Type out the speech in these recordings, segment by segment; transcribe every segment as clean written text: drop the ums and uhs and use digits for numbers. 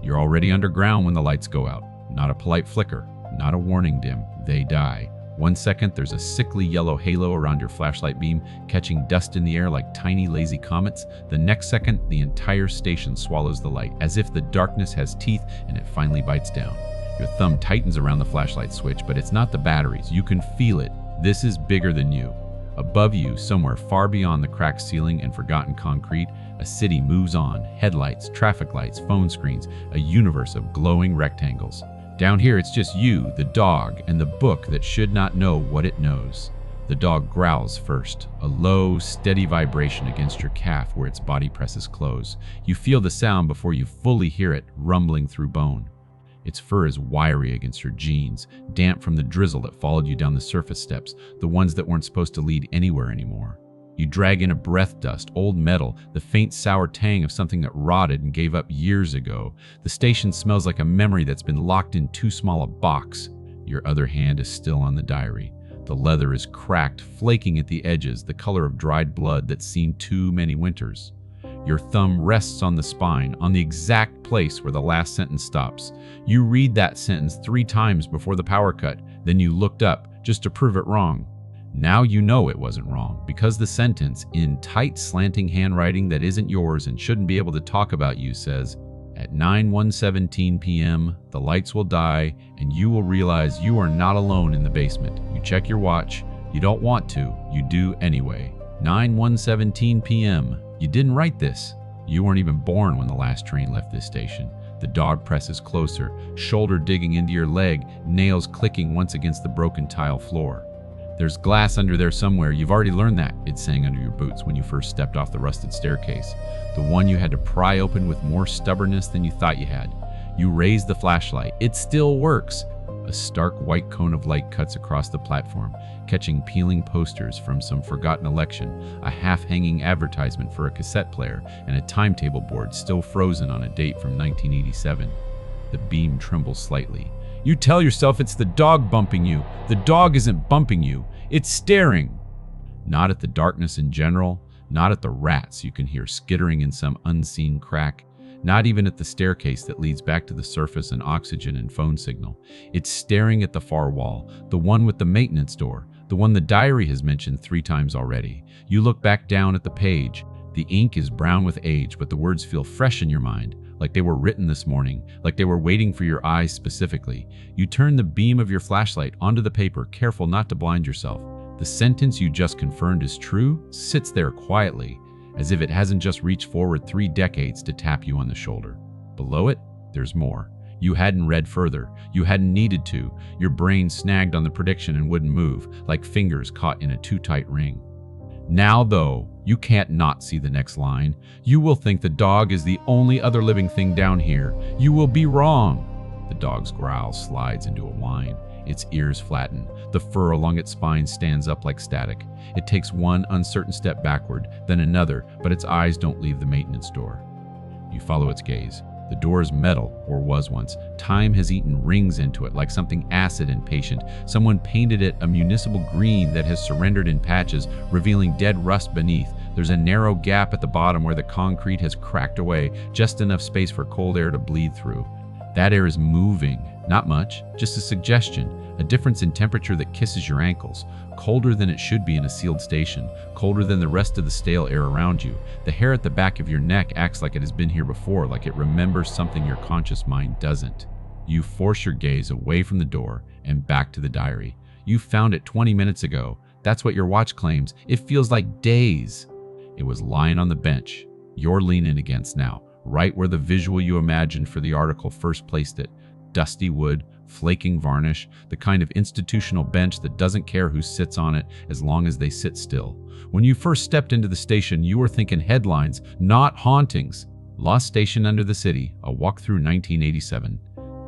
You're already underground when the lights go out. Not a polite flicker, not a warning dim. They die. 1 second, there's a sickly yellow halo around your flashlight beam, catching dust in the air like tiny lazy comets. The next second, the entire station swallows the light, as if the darkness has teeth and it finally bites down. Your thumb tightens around the flashlight switch, but it's not the batteries. You can feel it. This is bigger than you. Above you, somewhere far beyond the cracked ceiling and forgotten concrete, a city moves on. Headlights, traffic lights, phone screens, a universe of glowing rectangles. Down here, it's just you, the dog, and the book that should not know what it knows. The dog growls first, a low, steady vibration against your calf where its body presses close. You feel the sound before you fully hear it, rumbling through bone. Its fur is wiry against your jeans, damp from the drizzle that followed you down the surface steps, the ones that weren't supposed to lead anywhere anymore. You drag in a breath dust, old metal, the faint sour tang of something that rotted and gave up years ago. The station smells like a memory that's been locked in too small a box. Your other hand is still on the diary. The leather is cracked, flaking at the edges, the color of dried blood that's seen too many winters. Your thumb rests on the spine, on the exact place where the last sentence stops. You read that sentence 3 times before the power cut, then you looked up just to prove it wrong. Now you know it wasn't wrong, because the sentence, in tight slanting handwriting that isn't yours and shouldn't be able to talk about you, says, "At 9:17 p.m., the lights will die, and you will realize you are not alone in the basement." You check your watch. You don't want to. You do anyway. 9:17 p.m. You didn't write this. You weren't even born when the last train left this station. The dog presses closer, shoulder digging into your leg, nails clicking once against the broken tile floor. "There's glass under there somewhere. You've already learned that," it sang under your boots when you first stepped off the rusted staircase. The one you had to pry open with more stubbornness than you thought you had. You raise the flashlight. It still works. A stark white cone of light cuts across the platform, catching peeling posters from some forgotten election, a half-hanging advertisement for a cassette player, and a timetable board still frozen on a date from 1987. The beam trembles slightly. You tell yourself it's the dog bumping you. The dog isn't bumping you. It's staring. Not at the darkness in general, not at the rats you can hear skittering in some unseen crack, not even at the staircase that leads back to the surface and oxygen and phone signal. It's staring at the far wall, the one with the maintenance door, the one the diary has mentioned 3 times already. You look back down at the page. The ink is brown with age, but the words feel fresh in your mind, like they were written this morning, like they were waiting for your eyes specifically. You turn the beam of your flashlight onto the paper, careful not to blind yourself. The sentence you just confirmed is true sits there quietly, as if it hasn't just reached forward 3 decades to tap you on the shoulder. Below it, there's more. You hadn't read further. You hadn't needed to. Your brain snagged on the prediction and wouldn't move, like fingers caught in a too tight ring. Now, though, you can't not see the next line. You will think the dog is the only other living thing down here. You will be wrong. The dog's growl slides into a whine. Its ears flatten. The fur along its spine stands up like static. It takes one uncertain step backward, then another, but its eyes don't leave the maintenance door. You follow its gaze. The door is metal, or was once. Time has eaten rings into it like something acid and patient. Someone painted it a municipal green that has surrendered in patches, revealing dead rust beneath. There's a narrow gap at the bottom where the concrete has cracked away, just enough space for cold air to bleed through. That air is moving. Not much, just a suggestion, a difference in temperature that kisses your ankles. Colder than it should be in a sealed station, colder than the rest of the stale air around you. The hair at the back of your neck acts like it has been here before, like it remembers something your conscious mind doesn't. You force your gaze away from the door and back to the diary. You found it 20 minutes ago. That's what your watch claims. It feels like days. It was lying on the bench. You're leaning against now, right where the visual you imagined for the article first placed it. Dusty wood, flaking varnish, the kind of institutional bench that doesn't care who sits on it as long as they sit still. When you first stepped into the station, you were thinking headlines, not hauntings. Lost station under the city, a walk through 1987.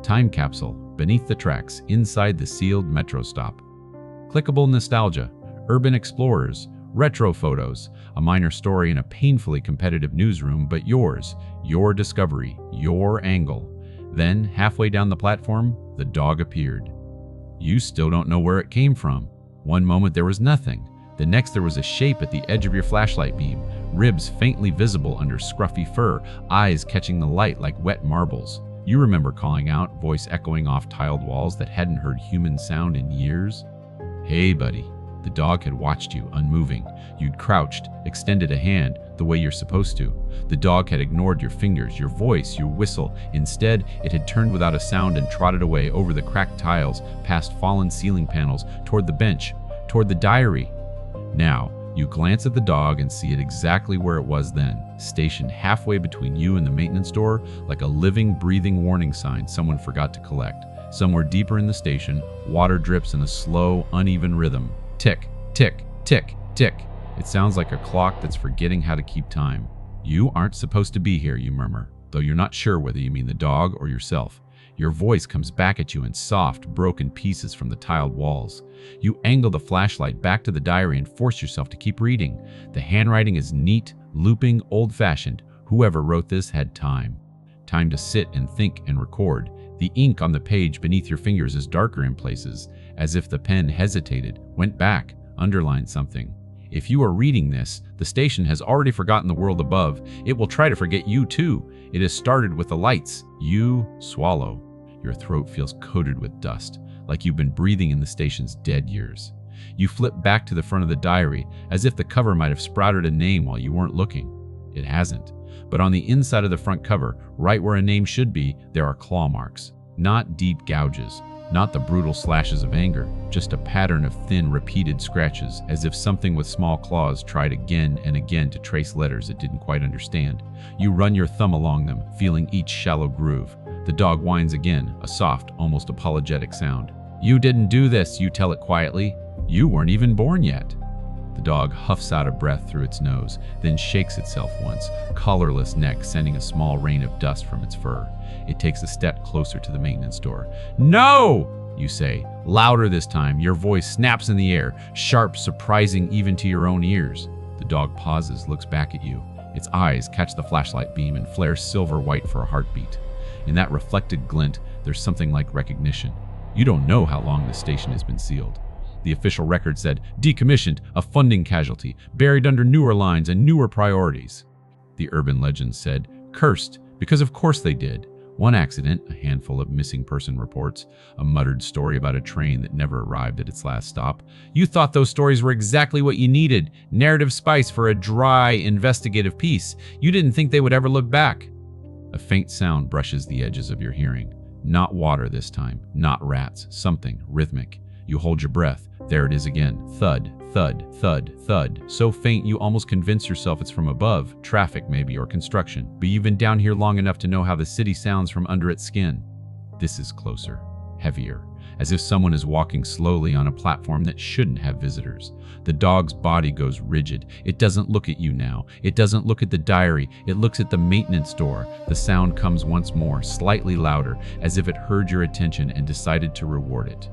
Time capsule, beneath the tracks, inside the sealed metro stop. Clickable nostalgia, urban explorers, retro photos, a minor story in a painfully competitive newsroom, but yours, your discovery, your angle. Then, halfway down the platform, the dog appeared. You still don't know where it came from. One moment there was nothing. The next there was a shape at the edge of your flashlight beam, ribs faintly visible under scruffy fur, eyes catching the light like wet marbles. You remember calling out, voice echoing off tiled walls that hadn't heard human sound in years. Hey, buddy. The dog had watched you, unmoving. You'd crouched, extended a hand, the way you're supposed to. The dog had ignored your fingers, your voice, your whistle. Instead, it had turned without a sound and trotted away over the cracked tiles, past fallen ceiling panels, toward the bench, toward the diary. Now, you glance at the dog and see it exactly where it was then, stationed halfway between you and the maintenance door, like a living, breathing warning sign someone forgot to collect. Somewhere deeper in the station, water drips in a slow, uneven rhythm. Tick, tick, tick, tick. It sounds like a clock that's forgetting how to keep time. You aren't supposed to be here, you murmur, though you're not sure whether you mean the dog or yourself. Your voice comes back at you in soft, broken pieces from the tiled walls. You angle the flashlight back to the diary and force yourself to keep reading. The handwriting is neat, looping, old-fashioned. Whoever wrote this had time. Time to sit and think and record. The ink on the page beneath your fingers is darker in places, as if the pen hesitated, went back, underlined something. If you are reading this, the station has already forgotten the world above. It will try to forget you too. It has started with the lights. You swallow. Your throat feels coated with dust, like you've been breathing in the station's dead years. You flip back to the front of the diary, as if the cover might have sprouted a name while you weren't looking. It hasn't. But on the inside of the front cover, right where a name should be, there are claw marks. Not deep gouges, not the brutal slashes of anger, just a pattern of thin, repeated scratches, as if something with small claws tried again and again to trace letters it didn't quite understand. You run your thumb along them, feeling each shallow groove. The dog whines again, a soft, almost apologetic sound. You didn't do this, you tell it quietly. You weren't even born yet. The dog huffs out a breath through its nose, then shakes itself once, collarless neck sending a small rain of dust from its fur. It takes a step closer to the maintenance door. No! You say, louder this time. Your voice snaps in the air, sharp, surprising even to your own ears. The dog pauses, looks back at you. Its eyes catch the flashlight beam and flare silver white for a heartbeat. In that reflected glint, there's something like recognition. You don't know how long this station has been sealed. The official record said, decommissioned, a funding casualty, buried under newer lines and newer priorities. The urban legend said, cursed, because of course they did. One accident, a handful of missing person reports, a muttered story about a train that never arrived at its last stop. You thought those stories were exactly what you needed, narrative spice for a dry, investigative piece. You didn't think they would ever look back. A faint sound brushes the edges of your hearing. Not water this time, not rats, something rhythmic. You hold your breath. There it is again. Thud, thud, thud, thud. So faint you almost convince yourself it's from above, traffic maybe, or construction. But you've been down here long enough to know how the city sounds from under its skin. This is closer, heavier, as if someone is walking slowly on a platform that shouldn't have visitors. The dog's body goes rigid. It doesn't look at you now. It doesn't look at the diary. It looks at the maintenance door. The sound comes once more, slightly louder, as if it heard your attention and decided to reward it.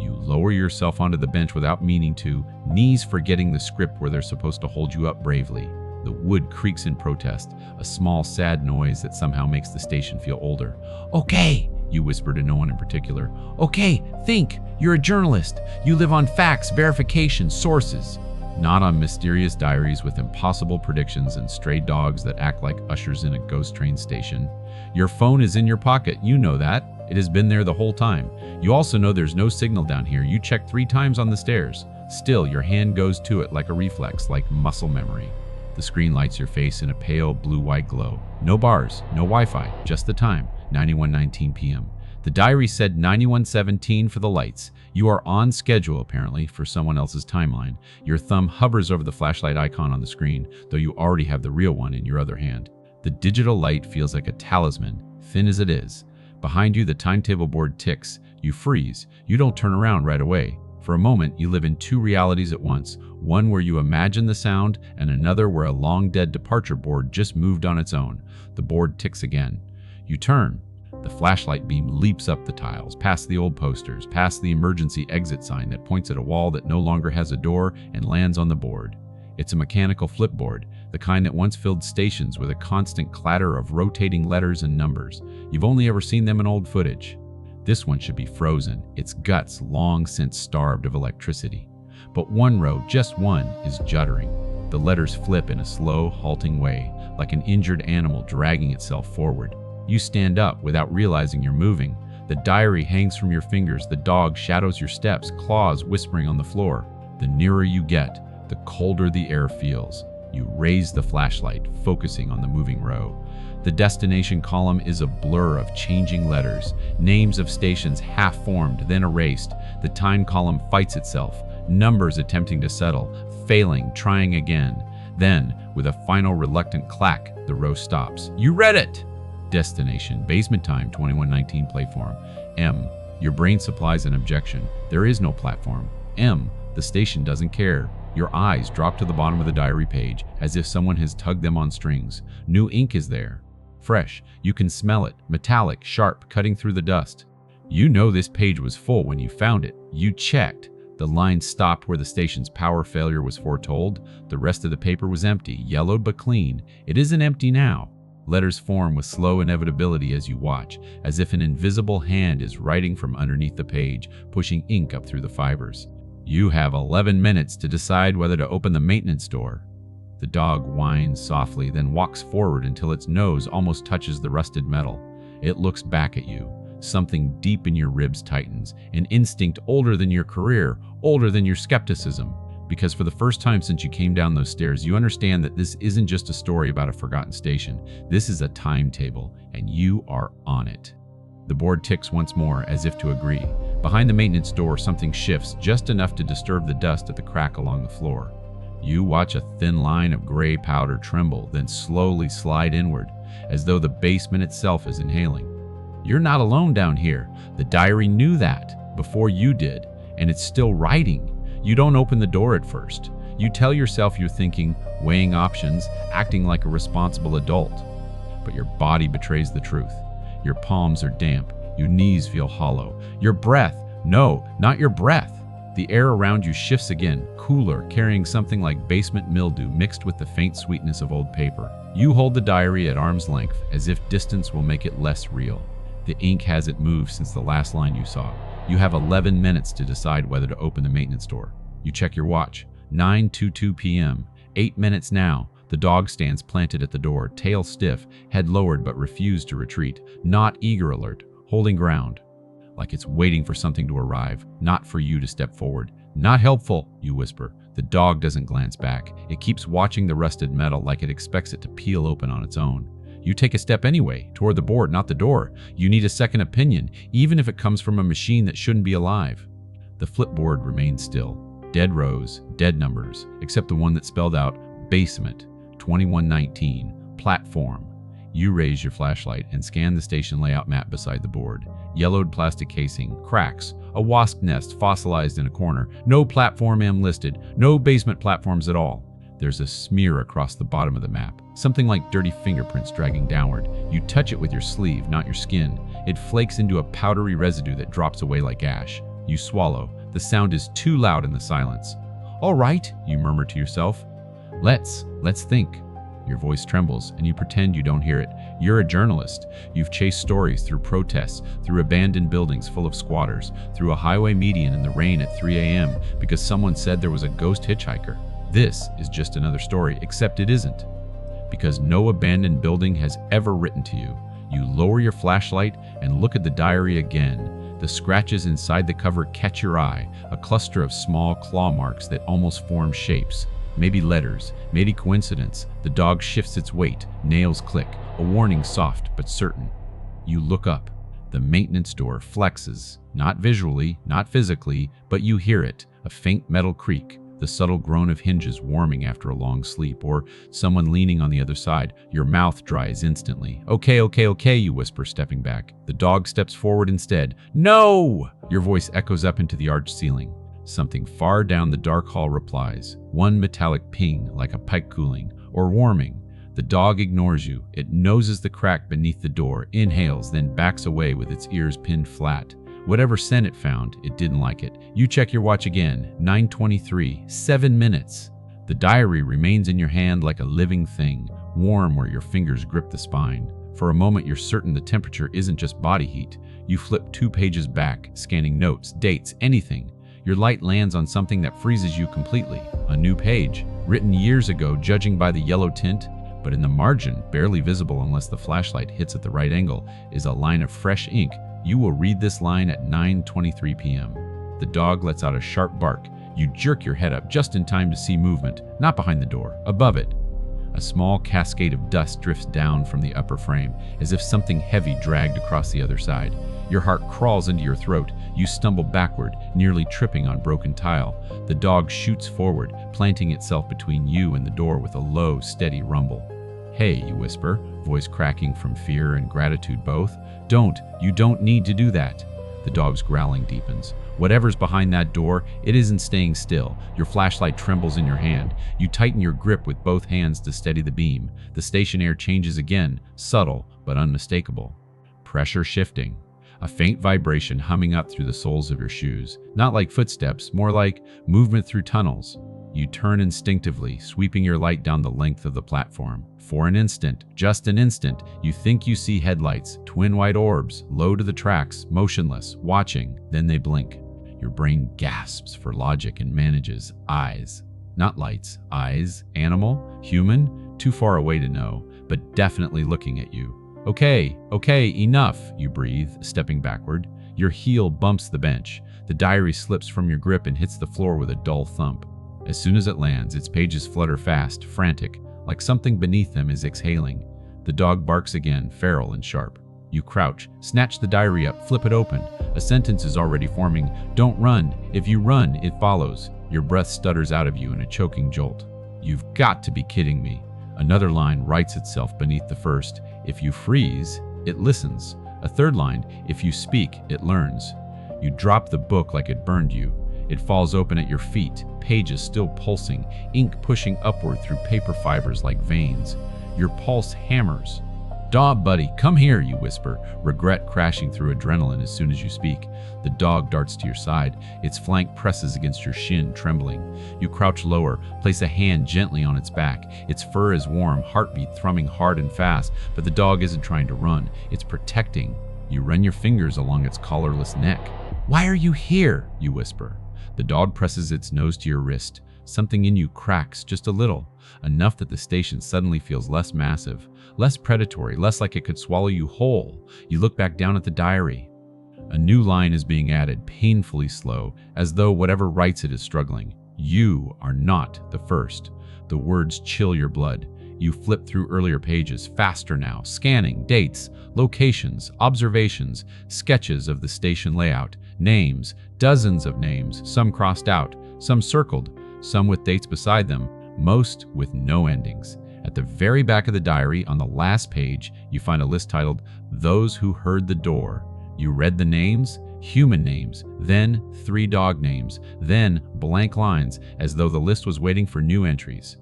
You lower yourself onto the bench without meaning to, knees forgetting the script where they're supposed to hold you up bravely. The wood creaks in protest, a small, sad noise that somehow makes the station feel older. Okay, you whisper to no one in particular. Okay, think. You're a journalist. You live on facts, verification, sources. Not on mysterious diaries with impossible predictions and stray dogs that act like ushers in a ghost train station. Your phone is in your pocket. You know that. It has been there the whole time. You also know there's no signal down here. You checked 3 times on the stairs. Still, your hand goes to it like a reflex, like muscle memory. The screen lights your face in a pale blue-white glow. No bars, no Wi-Fi, just the time, 91:19 p.m. The diary said 91:17 for the lights. You are on schedule, apparently, for someone else's timeline. Your thumb hovers over the flashlight icon on the screen, though you already have the real one in your other hand. The digital light feels like a talisman, thin as it is. Behind you, the timetable board ticks. You freeze. You don't turn around right away. For a moment, you live in 2 realities at once, one where you imagine the sound, and another where a long-dead departure board just moved on its own. The board ticks again. You turn. The flashlight beam leaps up the tiles, past the old posters, past the emergency exit sign that points at a wall that no longer has a door, and lands on the board. It's a mechanical flipboard, the kind that once filled stations with a constant clatter of rotating letters and numbers. You've only ever seen them in old footage. This one should be frozen, its guts long since starved of electricity. But one row, just one, is juddering. The letters flip in a slow, halting way, like an injured animal dragging itself forward. You stand up without realizing you're moving. The diary hangs from your fingers. The dog shadows your steps, claws whispering on the floor. The nearer you get, the colder the air feels. You raise the flashlight, focusing on the moving row. The destination column is a blur of changing letters, names of stations half-formed, then erased. The time column fights itself, numbers attempting to settle, failing, trying again. Then, with a final reluctant clack, the row stops. You read it! Destination, basement time, 2119 platform. M, your brain supplies an objection. There is no platform. M, the station doesn't care. Your eyes drop to the bottom of the diary page, as if someone has tugged them on strings. New ink is there. Fresh, you can smell it, metallic, sharp, cutting through the dust. You know this page was full when you found it. You checked. The line stopped where the station's power failure was foretold. The rest of the paper was empty, yellowed but clean. It isn't empty now. Letters form with slow inevitability as you watch, as if an invisible hand is writing from underneath the page, pushing ink up through the fibers. You have 11 minutes to decide whether to open the maintenance door. The dog whines softly, then walks forward until its nose almost touches the rusted metal. It looks back at you. Something deep in your ribs tightens, an instinct older than your career, older than your skepticism. Because for the first time since you came down those stairs, you understand that this isn't just a story about a forgotten station. This is a timetable, and you are on it. The board ticks once more, as if to agree. Behind the maintenance door, something shifts, just enough to disturb the dust at the crack along the floor. You watch a thin line of gray powder tremble, then slowly slide inward, as though the basement itself is inhaling. You're not alone down here. The diary knew that before you did, and it's still writing. You don't open the door at first. You tell yourself you're thinking, weighing options, acting like a responsible adult. But your body betrays the truth. Your palms are damp. Your knees feel hollow. Your breath, no, not your breath. The air around you shifts again, cooler, carrying something like basement mildew mixed with the faint sweetness of old paper. You hold the diary at arm's length, as if distance will make it less real. The ink hasn't moved since the last line you saw. You have 11 minutes to decide whether to open the maintenance door. You check your watch. 9:22 p.m. 8 minutes now. The dog stands planted at the door, tail stiff, head lowered but refused to retreat. Not eager alert, holding ground. Like it's waiting for something to arrive, not for you to step forward. Not helpful, you whisper. The dog doesn't glance back. It keeps watching the rusted metal like it expects it to peel open on its own. You take a step anyway, toward the board, not the door. You need a second opinion, even if it comes from a machine that shouldn't be alive. The flipboard remains still. Dead rows, dead numbers, except the one that spelled out basement, 2119, platform. You raise your flashlight and scan the station layout map beside the board. Yellowed plastic casing, cracks, a wasp nest fossilized in a corner, no platform M listed, no basement platforms at all. There's a smear across the bottom of the map, something like dirty fingerprints dragging downward. You touch it with your sleeve, not your skin. It flakes into a powdery residue that drops away like ash. You swallow. The sound is too loud in the silence. All right, you murmur to yourself. Let's think. Your voice trembles, and you pretend you don't hear it. You're a journalist. You've chased stories through protests, through abandoned buildings full of squatters, through a highway median in the rain at 3 a.m. because someone said there was a ghost hitchhiker. This is just another story, except it isn't. Because no abandoned building has ever written to you. You lower your flashlight and look at the diary again. The scratches inside the cover catch your eye, a cluster of small claw marks that almost form shapes. Maybe letters, maybe coincidence. The dog shifts its weight, nails click, a warning soft but certain. You look up. The maintenance door flexes, not visually, not physically, but you hear it, a faint metal creak, the subtle groan of hinges warming after a long sleep, or someone leaning on the other side. Your mouth dries instantly. Okay, you whisper, stepping back. The dog steps forward instead. No! Your voice echoes up into the arched ceiling. Something far down the dark hall replies, one metallic ping like a pipe cooling or warming. The dog ignores you. It noses the crack beneath the door, inhales, then backs away with its ears pinned flat. Whatever scent it found, it didn't like it. You check your watch again, 9:23, 7 minutes. The diary remains in your hand like a living thing, warm where your fingers grip the spine. For a moment, you're certain the temperature isn't just body heat. You flip 2 pages back, scanning notes, dates, anything. Your light lands on something that freezes you completely. A new page, written years ago, judging by the yellow tint, But in the margin, barely visible unless the flashlight hits at the right angle, is a line of fresh ink. You will read this line at 9:23 p.m. The dog lets out a sharp bark. You jerk your head up just in time to see movement, not behind the door, above it. A small cascade of dust drifts down from the upper frame, as if something heavy dragged across the other side. Your heart crawls into your throat. You stumble backward, nearly tripping on broken tile. The dog shoots forward, planting itself between you and the door with a low, steady rumble. "Hey," you whisper, voice cracking from fear and gratitude both. You don't need to do that." The dog's growling deepens. Whatever's behind that door, it isn't staying still. Your flashlight trembles in your hand. You tighten your grip with both hands to steady the beam. The station air changes again, subtle but unmistakable. Pressure shifting. A faint vibration humming up through the soles of your shoes. Not like footsteps, more like movement through tunnels. You turn instinctively, sweeping your light down the length of the platform. For an instant, just an instant, you think you see headlights, twin white orbs, low to the tracks, motionless, watching. Then they blink. Your brain gasps for logic and manages. Eyes. Not lights. Eyes. Animal? Human? Too far away to know, but definitely looking at you. Okay, enough, you breathe, stepping backward. Your heel bumps the bench. The diary slips from your grip and hits the floor with a dull thump. As soon as it lands, its pages flutter fast, frantic, like something beneath them is exhaling. The dog barks again, feral and sharp. You crouch, snatch the diary up, flip it open. A sentence is already forming. "Don't run. If you run, it follows." Your breath stutters out of you in a choking jolt. "You've got to be kidding me." Another line writes itself beneath the first. "If you freeze, it listens." A third line, "If you speak, it learns." You drop the book like it burned you. It falls open at your feet, pages still pulsing, ink pushing upward through paper fibers like veins. Your pulse hammers. "Dog buddy, come here," you whisper, regret crashing through adrenaline as soon as you speak. The dog darts to your side. Its flank presses against your shin, trembling. You crouch lower, place a hand gently on its back. Its fur is warm, heartbeat thrumming hard and fast, but the dog isn't trying to run. It's protecting. You run your fingers along its collarless neck. "Why are you here?" you whisper. The dog presses its nose to your wrist. Something in you cracks just a little, enough that the station suddenly feels less massive, less predatory, less like it could swallow you whole. You look back down at the diary. A new line is being added, painfully slow, as though whatever writes it is struggling. "You are not the first." The words chill your blood. You flip through earlier pages, faster now, scanning dates, locations, observations, sketches of the station layout, names, dozens of names, some crossed out, some circled, some with dates beside them, most with no endings. At the very back of the diary, on the last page, you find a list titled, "Those Who Heard the Door." You read the names, human names, then 3 dog names, then blank lines, as though the list was waiting for new entries.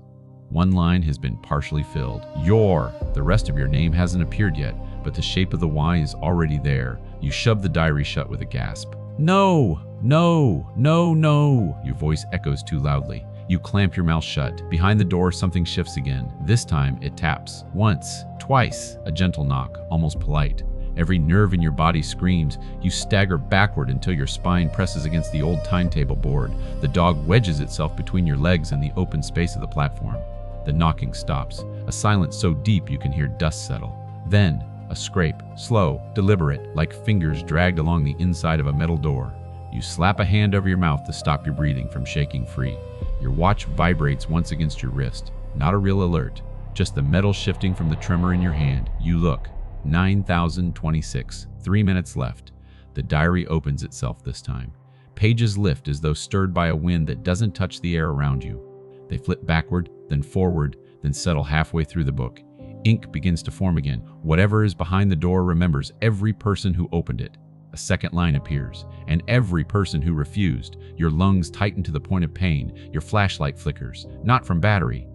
One line has been partially filled. "Your." The rest of your name hasn't appeared yet, but the shape of the Y is already there. You shove the diary shut with a gasp. "No, no, no, no." Your voice echoes too loudly. You clamp your mouth shut. Behind the door, something shifts again. This time, it taps. Once, twice, a gentle knock, almost polite. Every nerve in your body screams. You stagger backward until your spine presses against the old timetable board. The dog wedges itself between your legs and the open space of the platform. The knocking stops, a silence so deep you can hear dust settle. Then, a scrape, slow, deliberate, like fingers dragged along the inside of a metal door. You slap a hand over your mouth to stop your breathing from shaking free. Your watch vibrates once against your wrist. Not a real alert, just the metal shifting from the tremor in your hand. You look. 9,026. 3 minutes left. The diary opens itself this time. Pages lift as though stirred by a wind that doesn't touch the air around you. They flip backward, then forward, then settle halfway through the book. Ink begins to form again. Whatever is behind the door remembers every person who opened it. A second line appears, and every person who refused. Your lungs tighten to the point of pain. Your flashlight flickers, not from battery,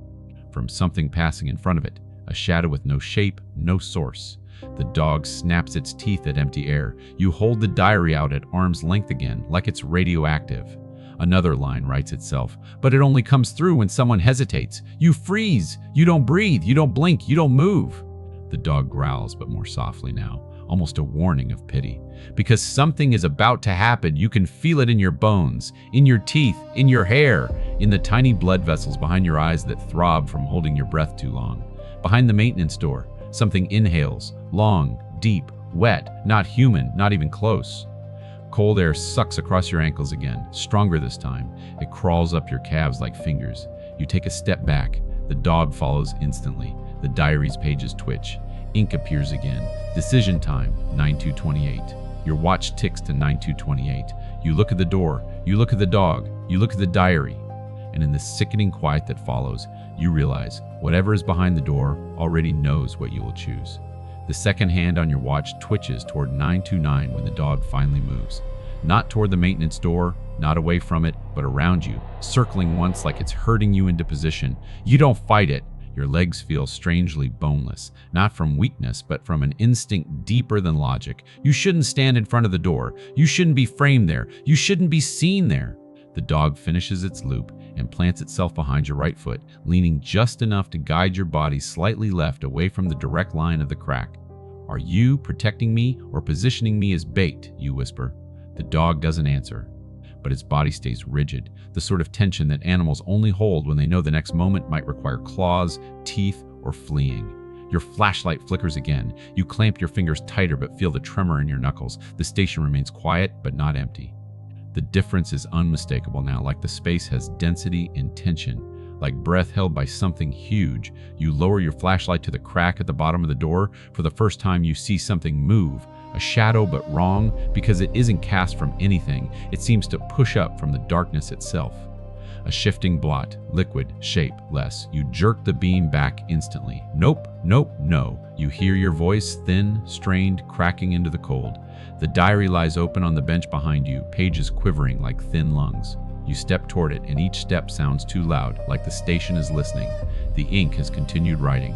from something passing in front of it. A shadow with no shape, no source. The dog snaps its teeth at empty air. You hold the diary out at arm's length again, like it's radioactive. Another line writes itself, but it only comes through when someone hesitates. You freeze. You don't breathe. You don't blink. You don't move. The dog growls, but more softly now, almost a warning of pity. Because something is about to happen. You can feel it in your bones, in your teeth, in your hair, in the tiny blood vessels behind your eyes that throb from holding your breath too long. Behind the maintenance door, something inhales, long, deep, wet, not human, not even close. Cold air sucks across your ankles again, stronger this time. It crawls up your calves like fingers. You take a step back. The dog follows instantly. The diary's pages twitch. Ink appears again. Decision time, 9/2/28. Your watch ticks to 9/2/28. You look at the door. You look at the dog. You look at the diary. And in the sickening quiet that follows, you realize whatever is behind the door already knows what you will choose. The second hand on your watch twitches toward 9:29 when the dog finally moves. Not toward the maintenance door, not away from it, but around you, circling once like it's herding you into position. You don't fight it. Your legs feel strangely boneless, not from weakness, but from an instinct deeper than logic. You shouldn't stand in front of the door. You shouldn't be framed there. You shouldn't be seen there. The dog finishes its loop and plants itself behind your right foot, leaning just enough to guide your body slightly left away from the direct line of the crack. Are you protecting me or positioning me as bait? You whisper. The dog doesn't answer, but its body stays rigid, the sort of tension that animals only hold when they know the next moment might require claws, teeth, or fleeing. Your flashlight flickers again. You clamp your fingers tighter but feel the tremor in your knuckles. The station remains quiet but not empty. The difference is unmistakable now, like the space has density and tension, like breath held by something huge. You lower your flashlight to the crack at the bottom of the door. For the first time, you see something move, a shadow but wrong, because it isn't cast from anything. It seems to push up from the darkness itself. A shifting blot, liquid, shapeless. You jerk the beam back instantly. Nope, nope, no. You hear your voice, thin, strained, cracking into the cold. The diary lies open on the bench behind you, pages quivering like thin lungs. You step toward it, and each step sounds too loud, like the station is listening. The ink has continued writing.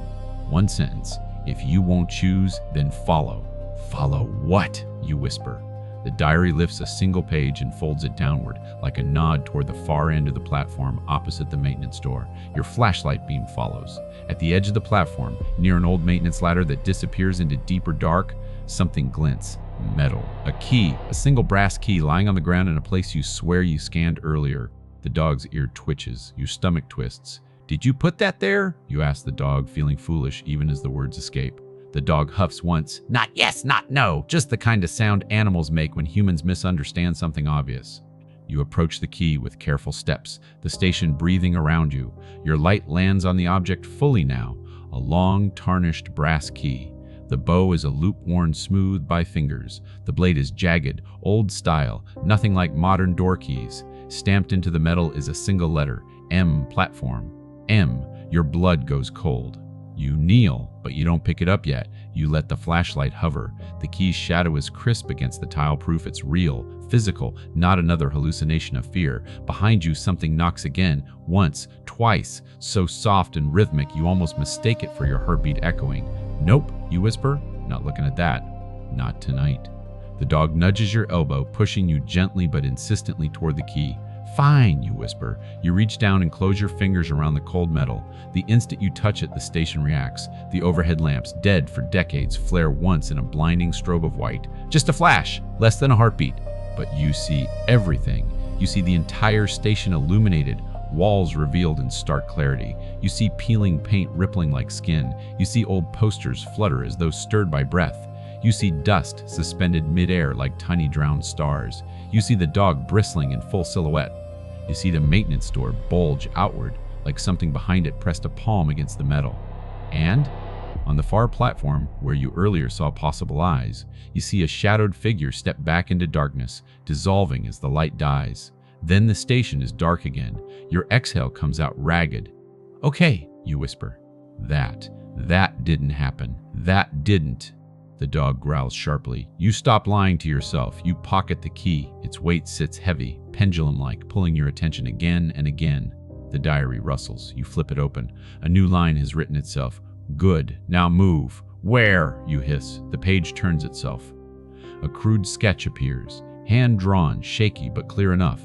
One sentence. If you won't choose, then follow. Follow what? You whisper. The diary lifts a single page and folds it downward, like a nod toward the far end of the platform opposite the maintenance door. Your flashlight beam follows. At the edge of the platform, near an old maintenance ladder that disappears into deeper dark, something glints. Metal. A key, a single brass key lying on the ground in a place you swear you scanned earlier. The dog's ear twitches. Your stomach twists. Did you put that there? You ask the dog, feeling foolish even as the words escape. The dog huffs once. Not yes, not no. Just the kind of sound animals make when humans misunderstand something obvious. You approach the key with careful steps, the station breathing around you. Your light lands on the object fully now, a long, tarnished brass key. The bow is a loop worn smooth by fingers. The blade is jagged, old style, nothing like modern door keys. Stamped into the metal is a single letter, M, platform. M. Your blood goes cold. You kneel, but you don't pick it up yet. You let the flashlight hover. The key's shadow is crisp against the tile proof. It's real, physical, not another hallucination of fear. Behind you, something knocks again, once, twice, so soft and rhythmic you almost mistake it for your heartbeat echoing. Nope, you whisper. Not looking at that. Not tonight. The dog nudges your elbow, pushing you gently but insistently toward the key. Fine, you whisper. You reach down and close your fingers around the cold metal. The instant you touch it, the station reacts. The overhead lamps, dead for decades, flare once in a blinding strobe of white. Just a flash, less than a heartbeat. But you see everything. You see the entire station illuminated, walls revealed in stark clarity. You see peeling paint rippling like skin. You see old posters flutter as though stirred by breath. You see dust suspended midair like tiny drowned stars. You see the dog bristling in full silhouette. You see the maintenance door bulge outward like something behind it pressed a palm against the metal. And on the far platform, where you earlier saw possible eyes, you see a shadowed figure step back into darkness, dissolving as the light dies. Then the station is dark again. Your exhale comes out ragged. Okay, you whisper. That didn't happen. That didn't. The dog growls sharply. You stop lying to yourself. You pocket the key. Its weight sits heavy, pendulum-like, pulling your attention again and again. The diary rustles. You flip it open. A new line has written itself. Good. Now move. Where? You hiss. The page turns itself. A crude sketch appears. Hand-drawn, shaky but clear enough.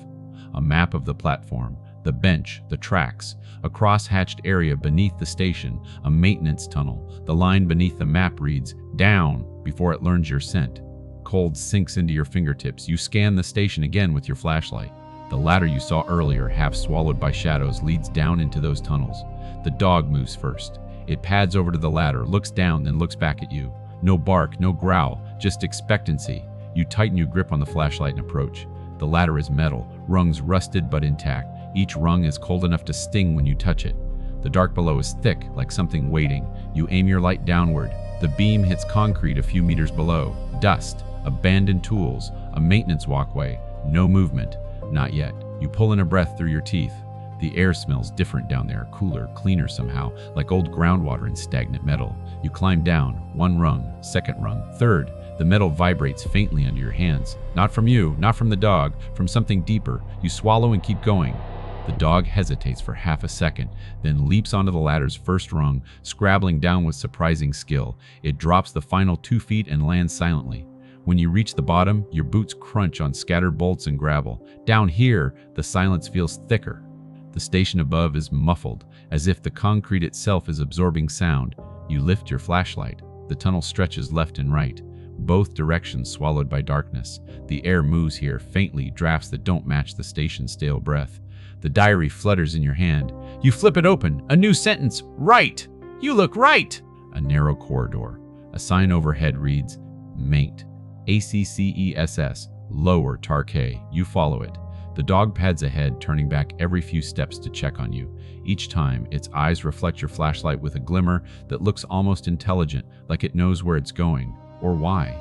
A map of the platform, the bench, the tracks, a cross-hatched area beneath the station, a maintenance tunnel. The line beneath the map reads, down, before it learns your scent. Cold sinks into your fingertips. You scan the station again with your flashlight. The ladder you saw earlier, half swallowed by shadows, leads down into those tunnels. The dog moves first. It pads over to the ladder, looks down, then looks back at you. No bark, no growl, just expectancy. You tighten your grip on the flashlight and approach. The ladder is metal, rungs rusted but intact. Each rung is cold enough to sting when you touch it. The dark below is thick, like something waiting. You aim your light downward. The beam hits concrete a few meters below. Dust, abandoned tools, a maintenance walkway. No movement. Not yet. You pull in a breath through your teeth. The air smells different down there, cooler, cleaner somehow, like old groundwater and stagnant metal. You climb down, one rung, second rung, third. The metal vibrates faintly under your hands. Not from you, not from the dog, from something deeper. You swallow and keep going. The dog hesitates for half a second, then leaps onto the ladder's first rung, scrabbling down with surprising skill. It drops the final 2 feet and lands silently. When you reach the bottom, your boots crunch on scattered bolts and gravel. Down here, the silence feels thicker. The station above is muffled, as if the concrete itself is absorbing sound. You lift your flashlight. The tunnel stretches left and right, both directions swallowed by darkness. The air moves here, faintly, drafts that don't match the station's stale breath. The diary flutters in your hand. You flip it open. A new sentence. Right! You look right! A narrow corridor. A sign overhead reads, Mate. ACCESS. Lower Tarkay. You follow it. The dog pads ahead, turning back every few steps to check on you. Each time, its eyes reflect your flashlight with a glimmer that looks almost intelligent, like it knows where it's going, or why.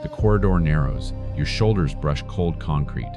The corridor narrows. Your shoulders brush cold concrete.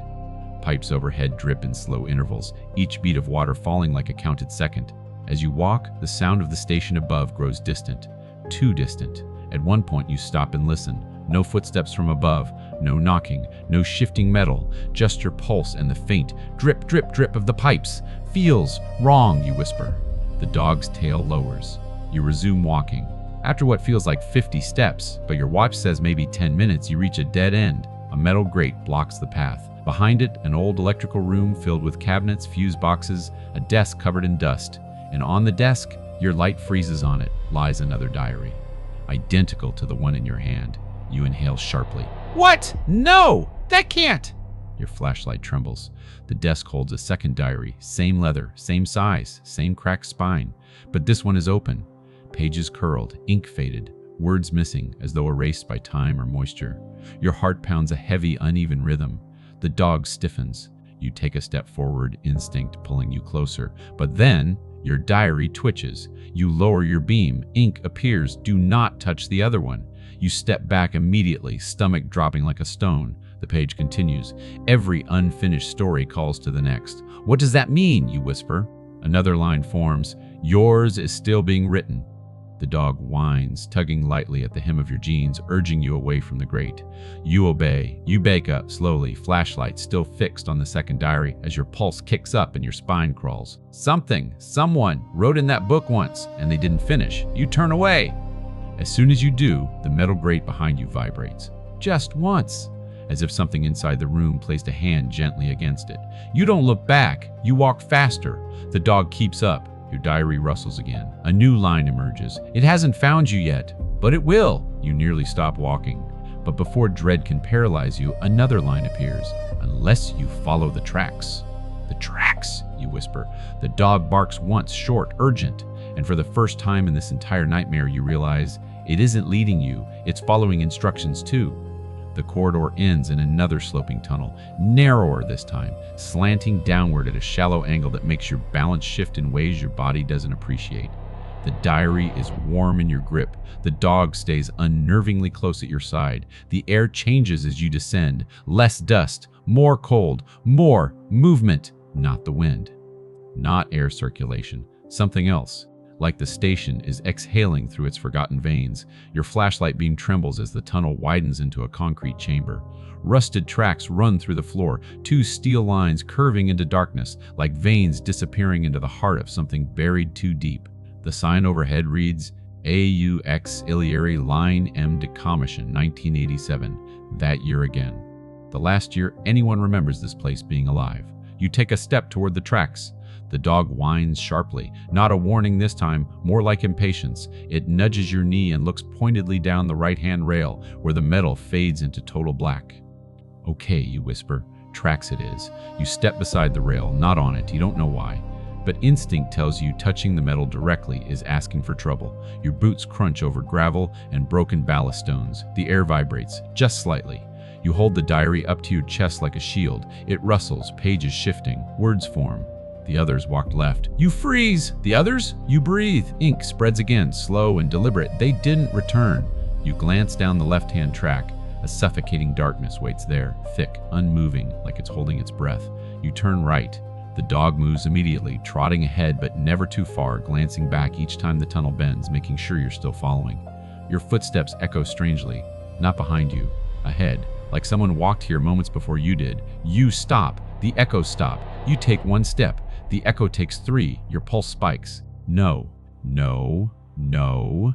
Pipes overhead drip in slow intervals, each bead of water falling like a counted second. As you walk, the sound of the station above grows distant. Too distant. At one point, you stop and listen. No footsteps from above, no knocking, no shifting metal, just your pulse and the faint drip, drip, drip of the pipes. Feels wrong, you whisper. The dog's tail lowers. You resume walking. After what feels like 50 steps, but your watch says maybe 10 minutes, you reach a dead end. A metal grate blocks the path. Behind it, an old electrical room filled with cabinets, fuse boxes, a desk covered in dust. And on the desk, your light freezes on it, lies another diary, identical to the one in your hand. You inhale sharply. What? No! That can't! Your flashlight trembles. The desk holds a second diary, same leather, same size, same cracked spine. But this one is open. Pages curled, ink faded, words missing as though erased by time or moisture. Your heart pounds a heavy, uneven rhythm. The dog stiffens. You take a step forward, instinct pulling you closer. But then, your diary twitches. You lower your beam. Ink appears. Do not touch the other one. You step back immediately, stomach dropping like a stone. The page continues. Every unfinished story calls to the next. What does that mean? You whisper. Another line forms. Yours is still being written. The dog whines, tugging lightly at the hem of your jeans, urging you away from the grate. You obey. You bake up slowly, flashlight still fixed on the second diary as your pulse kicks up and your spine crawls. Someone wrote in that book once, and they didn't finish. You turn away. As soon as you do, the metal grate behind you vibrates. Just once. As if something inside the room placed a hand gently against it. You don't look back. You walk faster. The dog keeps up. Your diary rustles again. A new line emerges. It hasn't found you yet, but it will. You nearly stop walking. But before dread can paralyze you, another line appears. Unless you follow the tracks. The tracks, you whisper. The dog barks once, short, urgent. And for the first time in this entire nightmare, you realize it isn't leading you. It's following instructions too. The corridor ends in another sloping tunnel, narrower this time, slanting downward at a shallow angle that makes your balance shift in ways your body doesn't appreciate. The diary is warm in your grip. The dog stays unnervingly close at your side. The air changes as you descend. Less dust, more cold, more movement. Not the wind. Not air circulation. Something else. Like the station is exhaling through its forgotten veins. Your flashlight beam trembles as the tunnel widens into a concrete chamber. Rusted tracks run through the floor, two steel lines curving into darkness, like veins disappearing into the heart of something buried too deep. The sign overhead reads, AUX Iliary Line M Decommission, 1987. That year again. The last year anyone remembers this place being alive. You take a step toward the tracks. The dog whines sharply, not a warning this time, more like impatience. It nudges your knee and looks pointedly down the right-hand rail, where the metal fades into total black. Okay, you whisper. Tracks it is. You step beside the rail, not on it, you don't know why. But instinct tells you touching the metal directly is asking for trouble. Your boots crunch over gravel and broken ballast stones. The air vibrates, just slightly. You hold the diary up to your chest like a shield. It rustles, pages shifting, words form. The others walked left. You freeze! The others? You breathe. Ink spreads again, slow and deliberate. They didn't return. You glance down the left-hand track. A suffocating darkness waits there, thick, unmoving, like it's holding its breath. You turn right. The dog moves immediately, trotting ahead but never too far, glancing back each time the tunnel bends, making sure you're still following. Your footsteps echo strangely, not behind you, ahead, like someone walked here moments before you did. You stop. The echoes stop. You take one step. The echo takes three. Your pulse spikes. No, no, no.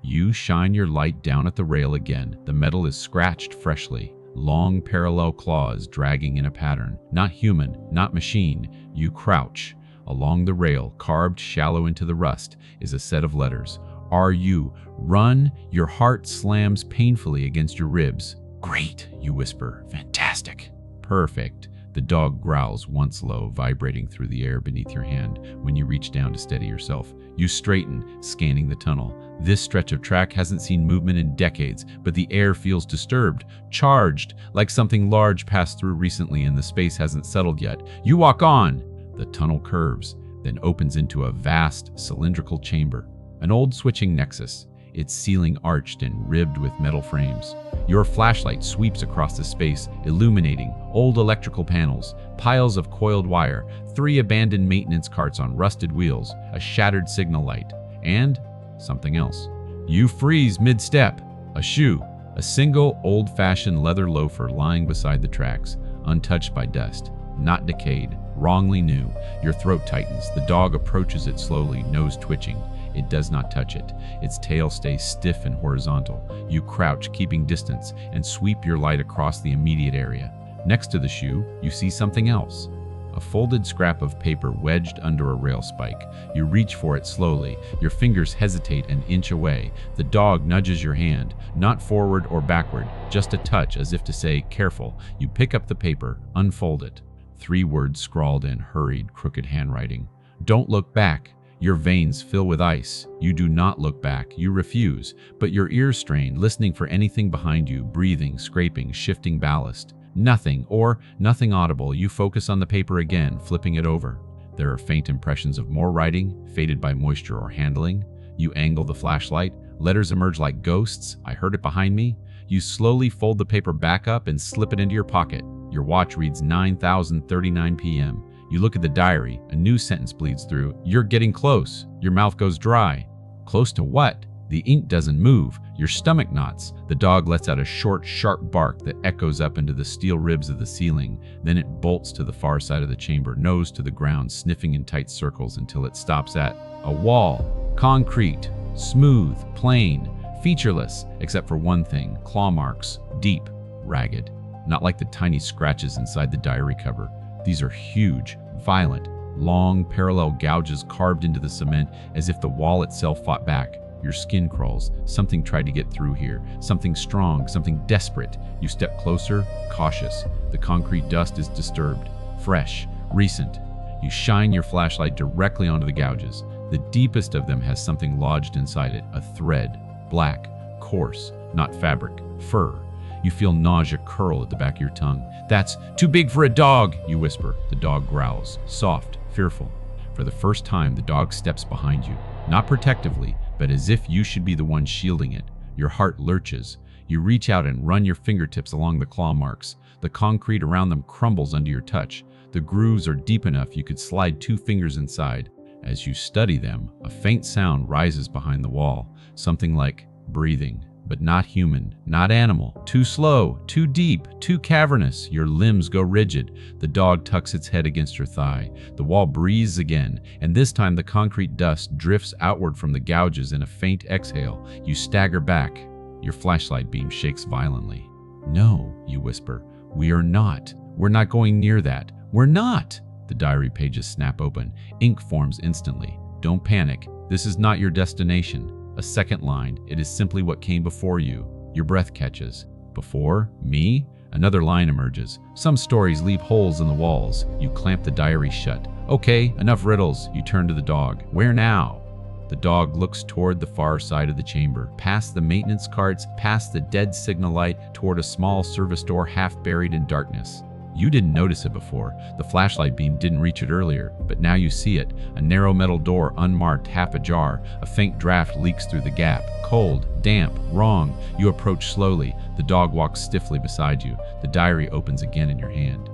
You shine your light down at the rail again. The metal is scratched freshly. Long parallel claws dragging in a pattern. Not human, not machine. You crouch. Along the rail, carved shallow into the rust, is a set of letters. R-U. Run. Your heart slams painfully against your ribs. Great, you whisper. Fantastic. Perfect. The dog growls once low, vibrating through the air beneath your hand when you reach down to steady yourself. You straighten, scanning the tunnel. This stretch of track hasn't seen movement in decades, but the air feels disturbed, charged, like something large passed through recently and the space hasn't settled yet. You walk on. The tunnel curves, then opens into a vast, cylindrical chamber. An old switching nexus, its ceiling arched and ribbed with metal frames. Your flashlight sweeps across the space, illuminating old electrical panels, piles of coiled wire, 3 abandoned maintenance carts on rusted wheels, a shattered signal light, and something else. You freeze mid-step. A shoe, a single old-fashioned leather loafer lying beside the tracks, untouched by dust, not decayed, wrongly new. Your throat tightens. The dog approaches it slowly, nose twitching. It does not touch it. Its tail stays stiff and horizontal. You crouch, keeping distance, and sweep your light across the immediate area. Next to the shoe, you see something else. A folded scrap of paper wedged under a rail spike. You reach for it slowly. Your fingers hesitate an inch away. The dog nudges your hand, not forward or backward, just a touch as if to say, careful. You pick up the paper, unfold it. 3 words scrawled in hurried, crooked handwriting. Don't look back. Your veins fill with ice. You do not look back. You refuse, but your ears strain, listening for anything behind you, breathing, scraping, shifting ballast. Nothing, or nothing audible. You focus on the paper again, flipping it over. There are faint impressions of more writing, faded by moisture or handling. You angle the flashlight. Letters emerge like ghosts. I heard it behind me. You slowly fold the paper back up and slip it into your pocket. Your watch reads 9:39 p.m. You look at the diary. A new sentence bleeds through. You're getting close. Your mouth goes dry. Close to what? The ink doesn't move. Your stomach knots. The dog lets out a short, sharp bark that echoes up into the steel ribs of the ceiling. Then it bolts to the far side of the chamber, nose to the ground, sniffing in tight circles until it stops at a wall. Concrete. Smooth. Plain. Featureless, except for one thing. Claw marks. Deep. Ragged. Not like the tiny scratches inside the diary cover. These are huge, violent, long, parallel gouges carved into the cement as if the wall itself fought back. Your skin crawls. Something tried to get through here. Something strong, something desperate. You step closer, cautious. The concrete dust is disturbed, fresh, recent. You shine your flashlight directly onto the gouges. The deepest of them has something lodged inside it, a thread, black, coarse, not fabric, fur. You feel nausea curl at the back of your tongue. That's too big for a dog, you whisper. The dog growls, soft, fearful. For the first time, the dog steps behind you, not protectively, but as if you should be the one shielding it. Your heart lurches. You reach out and run your fingertips along the claw marks. The concrete around them crumbles under your touch. The grooves are deep enough you could slide 2 fingers inside. As you study them, a faint sound rises behind the wall, something like breathing. But not human, not animal. Too slow, too deep, too cavernous. Your limbs go rigid. The dog tucks its head against your thigh. The wall breathes again, and this time the concrete dust drifts outward from the gouges in a faint exhale. You stagger back. Your flashlight beam shakes violently. No, you whisper. We are not. We're not going near that. We're not. The diary pages snap open. Ink forms instantly. Don't panic. This is not your destination. A second line, it is simply what came before you. Your breath catches. Before? Me? Another line emerges. Some stories leave holes in the walls. You clamp the diary shut. Okay, enough riddles. You turn to the dog. Where now? The dog looks toward the far side of the chamber, past the maintenance carts, past the dead signal light, toward a small service door half buried in darkness. You didn't notice it before. The flashlight beam didn't reach it earlier, but now you see it. A narrow metal door, unmarked, half ajar. A faint draft leaks through the gap. Cold, damp, wrong. You approach slowly. The dog walks stiffly beside you. The diary opens again in your hand.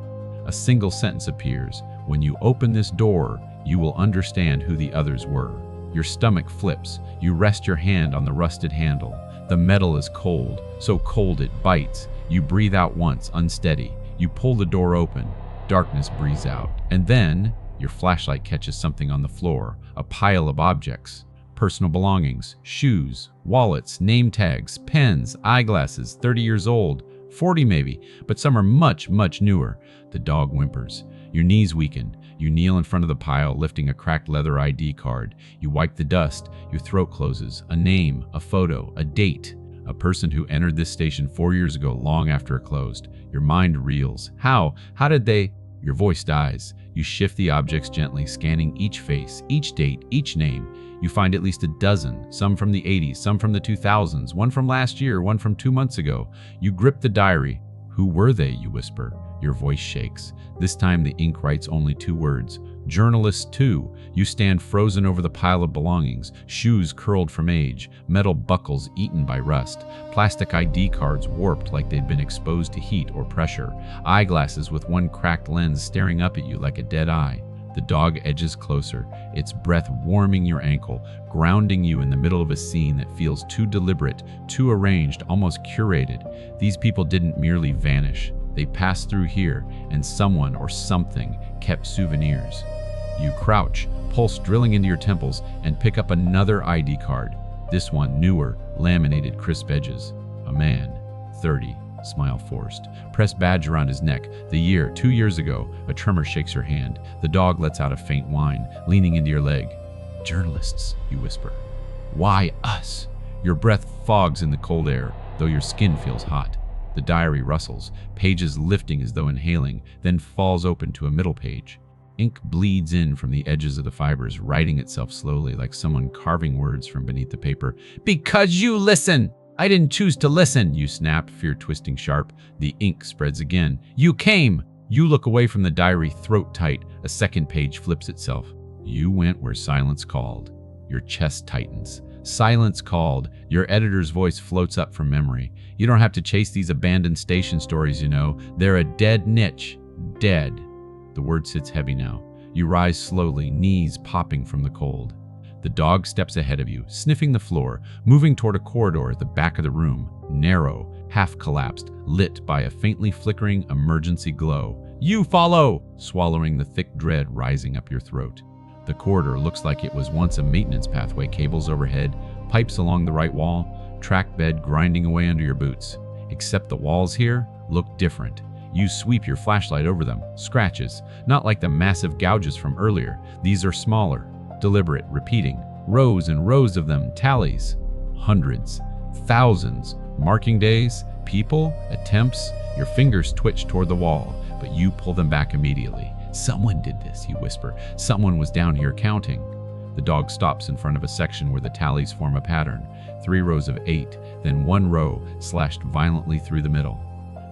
A single sentence appears. When you open this door, you will understand who the others were. Your stomach flips. You rest your hand on the rusted handle. The metal is cold, so cold it bites. You breathe out once, unsteady. You pull the door open. Darkness breathes out. And then, your flashlight catches something on the floor. A pile of objects. Personal belongings, shoes, wallets, name tags, pens, eyeglasses, 30 years old, 40 maybe, but some are much, much newer. The dog whimpers. Your knees weaken. You kneel in front of the pile, lifting a cracked leather ID card. You wipe the dust. Your throat closes. A name, a photo, a date. A person who entered this station 4 years ago, long after it closed. Your mind reels. How? How did they? Your voice dies. You shift the objects gently, scanning each face, each date, each name. You find at least a dozen, some from the 80s, some from the 2000s, one from last year, one from 2 months ago. You grip the diary. Who were they? You whisper. Your voice shakes. This time the ink writes only 2 words. Journalist 2. You stand frozen over the pile of belongings, shoes curled from age, metal buckles eaten by rust, plastic ID cards warped like they'd been exposed to heat or pressure, eyeglasses with one cracked lens staring up at you like a dead eye. The dog edges closer, its breath warming your ankle, grounding you in the middle of a scene that feels too deliberate, too arranged, almost curated. These people didn't merely vanish. They passed through here, and someone or something kept souvenirs. You crouch, pulse drilling into your temples, and pick up another ID card. This one newer, laminated, crisp edges. A man, 30, smile forced. Pressed badge around his neck. The year, 2 years ago. A tremor shakes your hand. The dog lets out a faint whine, leaning into your leg. Journalists, you whisper. Why us? Your breath fogs in the cold air, though your skin feels hot. The diary rustles, pages lifting as though inhaling, then falls open to a middle page. Ink bleeds in from the edges of the fibers, writing itself slowly like someone carving words from beneath the paper. Because you listen! I didn't choose to listen, you snap, fear twisting sharp. The ink spreads again. You came! You look away from the diary, throat tight. A second page flips itself. You went where silence called. Your chest tightens. Silence called. Your editor's voice floats up from memory. You don't have to chase these abandoned station stories, you know. They're a dead niche. Dead. The word sits heavy now. You rise slowly, knees popping from the cold. The dog steps ahead of you, sniffing the floor, moving toward a corridor at the back of the room. Narrow, half collapsed, lit by a faintly flickering emergency glow. You follow! Swallowing the thick dread rising up your throat. The corridor looks like it was once a maintenance pathway, cables overhead, pipes along the right wall, track bed grinding away under your boots. Except the walls here look different. You sweep your flashlight over them, scratches, not like the massive gouges from earlier. These are smaller, deliberate, repeating, rows and rows of them, tallies. Hundreds, thousands, marking days, people, attempts. Your fingers twitch toward the wall, but you pull them back immediately. Someone did this, you whisper. Someone was down here counting. The dog stops in front of a section where the tallies form a pattern. 3 rows of 8, then 1 row slashed violently through the middle.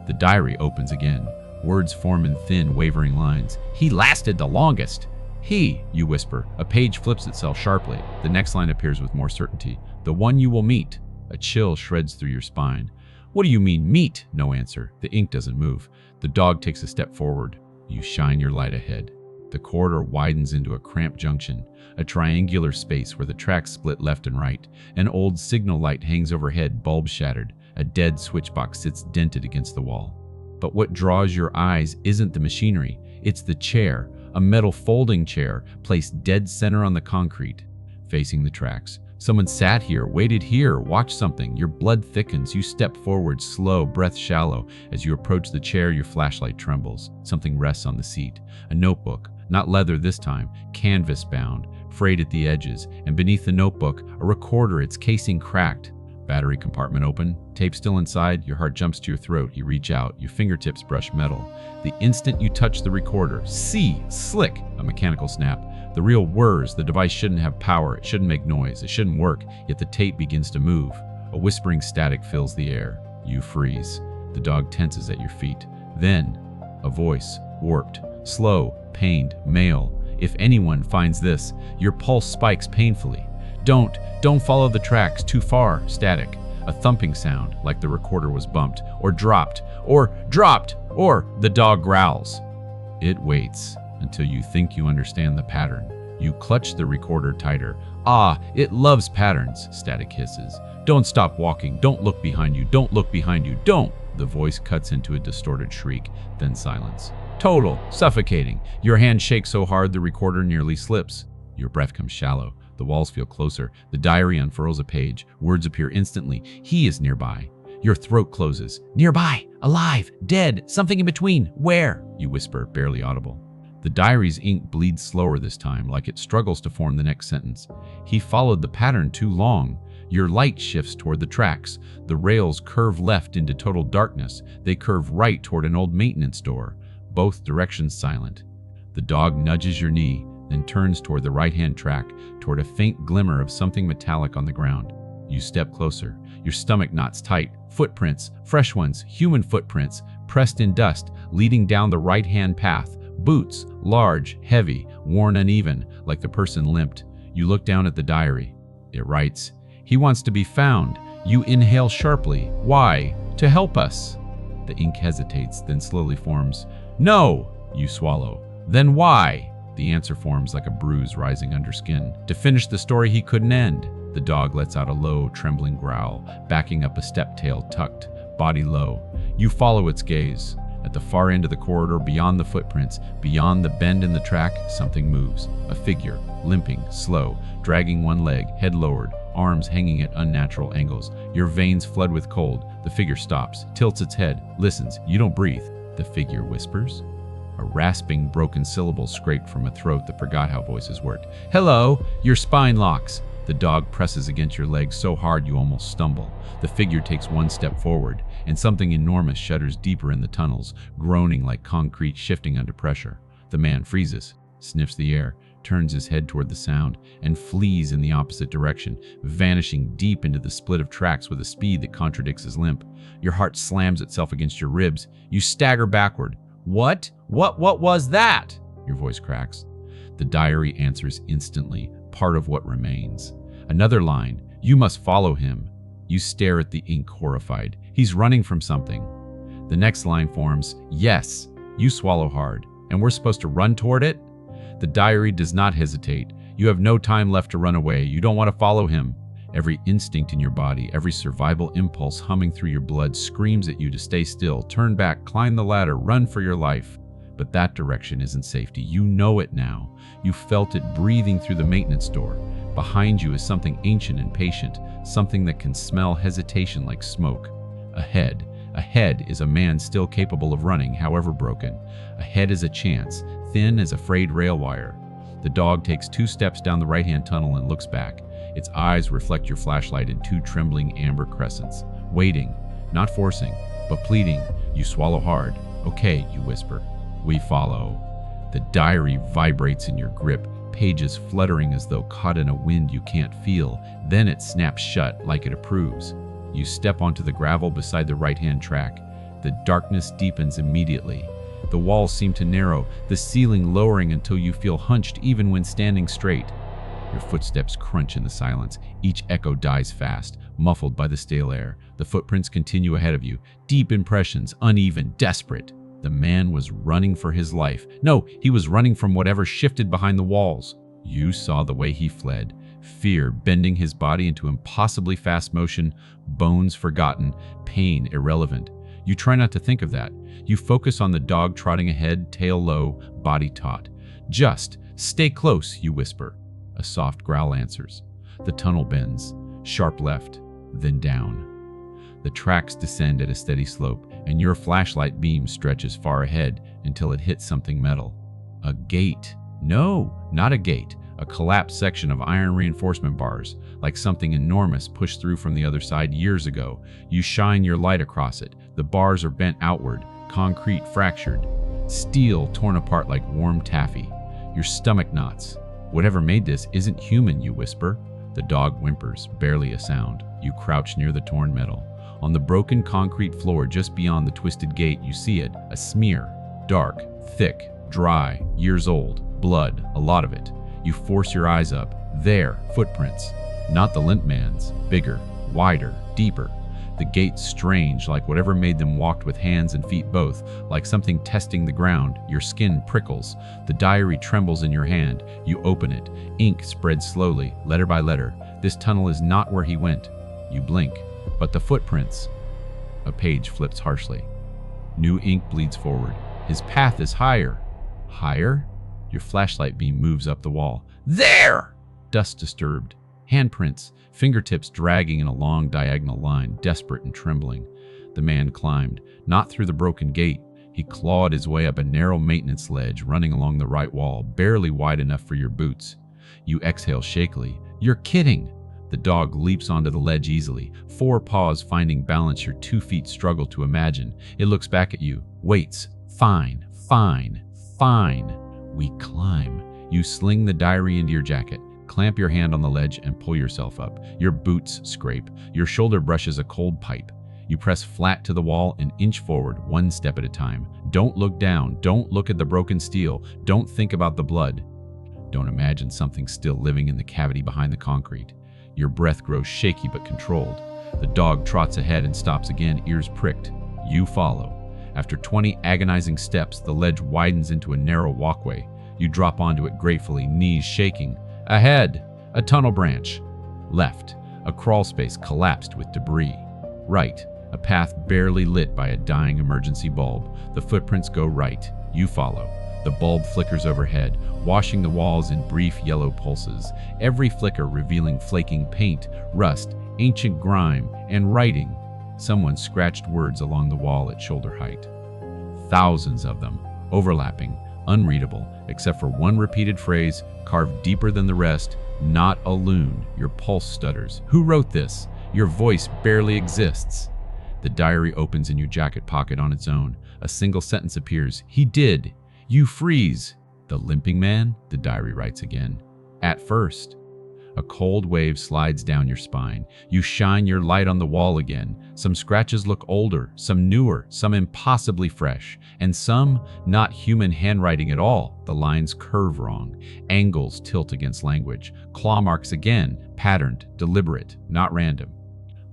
The diary opens again. Words form in thin, wavering lines. He lasted the longest. He, you whisper. A page flips itself sharply. The next line appears with more certainty. The one you will meet. A chill shreds through your spine. What do you mean, meet? No answer. The ink doesn't move. The dog takes a step forward. You shine your light ahead. The corridor widens into a cramped junction, a triangular space where the tracks split left and right. An old signal light hangs overhead, bulb shattered. A dead switchbox sits dented against the wall. But what draws your eyes isn't the machinery. It's the chair, a metal folding chair placed dead center on the concrete, facing the tracks. Someone sat here, waited here, watched something. Your blood thickens. You step forward, slow, breath shallow. As you approach the chair, your flashlight trembles. Something rests on the seat. A notebook, not leather this time, canvas bound, frayed at the edges, and beneath the notebook, a recorder, its casing cracked. Battery compartment open, tape still inside, your heart jumps to your throat. You reach out, your fingertips brush metal. The instant you touch the recorder, slick, a mechanical snap. The reel whirs, the device shouldn't have power, it shouldn't make noise, it shouldn't work, yet the tape begins to move. A whispering static fills the air. You freeze. The dog tenses at your feet. Then, a voice, warped, slow, pained, male. If anyone finds this, your pulse spikes painfully. Don't follow the tracks too far, static. A thumping sound, like the recorder was bumped, or dropped, or the dog growls. It waits until you think you understand the pattern. You clutch the recorder tighter. Ah, it loves patterns, static hisses. Don't stop walking, don't look behind you, don't look behind you, don't! The voice cuts into a distorted shriek, then silence. Total, suffocating. Your hand shakes so hard the recorder nearly slips. Your breath comes shallow. The walls feel closer. The diary unfurls a page. Words appear instantly. He is nearby. Your throat closes. Nearby, alive, dead, something in between. Where? You whisper, barely audible. The diary's ink bleeds slower this time, like it struggles to form the next sentence. He followed the pattern too long. Your light shifts toward the tracks. The rails curve left into total darkness. They curve right toward an old maintenance door. Both directions silent. The dog nudges your knee, then turns toward the right-hand track, toward a faint glimmer of something metallic on the ground. You step closer. Your stomach knots tight. Footprints, fresh ones, human footprints, pressed in dust, leading down the right-hand path. Boots, large, heavy, worn uneven, like the person limped. You look down at the diary. It writes, "He wants to be found." You inhale sharply. Why? To help us. The ink hesitates, then slowly forms. No! You swallow. Then why? The answer forms like a bruise rising under skin. To finish the story he couldn't end. The dog lets out a low, trembling growl, backing up a step, tail tucked, body low. You follow its gaze. At the far end of the corridor, beyond the footprints, beyond the bend in the track, something moves. A figure, limping, slow, dragging one leg, head lowered, arms hanging at unnatural angles. Your veins flood with cold. The figure stops, tilts its head, listens. You don't breathe. The figure whispers. A rasping, broken syllable scraped from a throat that forgot how voices worked. Hello! Your spine locks. The dog presses against your leg so hard you almost stumble. The figure takes one step forward, and something enormous shudders deeper in the tunnels, groaning like concrete shifting under pressure. The man freezes, sniffs the air, turns his head toward the sound, and flees in the opposite direction, vanishing deep into the split of tracks with a speed that contradicts his limp. Your heart slams itself against your ribs. You stagger backward. What was that? Your voice cracks. The diary answers instantly, part of what remains. Another line, you must follow him. You stare at the ink horrified. He's running from something. The next line forms, yes. You swallow hard. And we're supposed to run toward it? The diary does not hesitate. You have no time left to run away. You don't want to follow him. Every instinct in your body, every survival impulse humming through your blood screams at you to stay still, turn back, climb the ladder, run for your life. But that direction isn't safety. You know it now. You felt it breathing through the maintenance door. Behind you is something ancient and patient, something that can smell hesitation like smoke. Ahead is a man still capable of running, however broken. Ahead is a chance, thin as a frayed rail wire. The dog takes 2 steps down the right-hand tunnel and looks back. Its eyes reflect your flashlight in 2 trembling amber crescents. Waiting, not forcing, but pleading. You swallow hard. Okay, you whisper. We follow. The diary vibrates in your grip, pages fluttering as though caught in a wind you can't feel. Then it snaps shut like it approves. You step onto the gravel beside the right-hand track. The darkness deepens immediately. The walls seem to narrow, the ceiling lowering until you feel hunched even when standing straight. Your footsteps crunch in the silence. Each echo dies fast, muffled by the stale air. The footprints continue ahead of you. Deep impressions, uneven, desperate. The man was running for his life. No, he was running from whatever shifted behind the walls. You saw the way he fled. Fear bending his body into impossibly fast motion, bones forgotten, pain irrelevant. You try not to think of that. You focus on the dog trotting ahead, tail low, body taut. Just stay close, you whisper. A soft growl answers. The tunnel bends, sharp left, then down. The tracks descend at a steady slope, and your flashlight beam stretches far ahead until it hits something metal. A gate. No, not a gate. a collapsed section of iron reinforcement bars, like something enormous pushed through from the other side years ago. You shine your light across it. The bars are bent outward, concrete fractured, steel torn apart like warm taffy. Your stomach knots. Whatever made this isn't human, you whisper. The dog whimpers, barely a sound. You crouch near the torn metal. On the broken concrete floor just beyond the twisted gate, you see it, a smear. Dark, thick, dry, years old, blood, a lot of it. You force your eyes up. There, footprints. Not the limp man's, bigger, wider, deeper. The gate's strange, like whatever made them walked with hands and feet both, like something testing the ground. Your skin prickles. The diary trembles in your hand. You open it. Ink spreads slowly, letter by letter. This tunnel is not where he went. You blink. But the footprints. A page flips harshly. New ink bleeds forward. His path is higher. Higher? Your flashlight beam moves up the wall. There! Dust disturbed. Handprints, fingertips dragging in a long diagonal line, desperate and trembling. The man climbed, not through the broken gate. He clawed his way up a narrow maintenance ledge running along the right wall, barely wide enough for your boots. You exhale shakily. You're kidding! The dog leaps onto the ledge easily, 4 paws finding balance your 2 feet struggle to imagine. It looks back at you, waits. Fine, fine, fine. We climb. You sling the diary into your jacket, clamp your hand on the ledge and pull yourself up. Your boots scrape. Your shoulder brushes a cold pipe. You press flat to the wall and inch forward, 1 step at a time. Don't look down. Don't look at the broken steel. Don't think about the blood. Don't imagine something still living in the cavity behind the concrete. Your breath grows shaky but controlled. The dog trots ahead and stops again, ears pricked. You follow. After 20 agonizing steps, the ledge widens into a narrow walkway. You drop onto it gratefully, knees shaking. Ahead, a tunnel branch. Left, a crawl space collapsed with debris. Right, a path barely lit by a dying emergency bulb. The footprints go right. You follow. The bulb flickers overhead, washing the walls in brief yellow pulses, every flicker revealing flaking paint, rust, ancient grime, and writing. Someone scratched words along the wall at shoulder height. Thousands of them, overlapping, unreadable, except for one repeated phrase carved deeper than the rest. Not a loon. Your pulse stutters. Who wrote this? Your voice barely exists. The diary opens in your jacket pocket on its own. A single sentence appears. He did. You freeze. The limping man? The diary writes again. At first. A cold wave slides down your spine. You shine your light on the wall again. Some scratches look older, some newer, some impossibly fresh, and some not human handwriting at all. The lines curve wrong. Angles tilt against language. Claw marks again, patterned, deliberate, not random.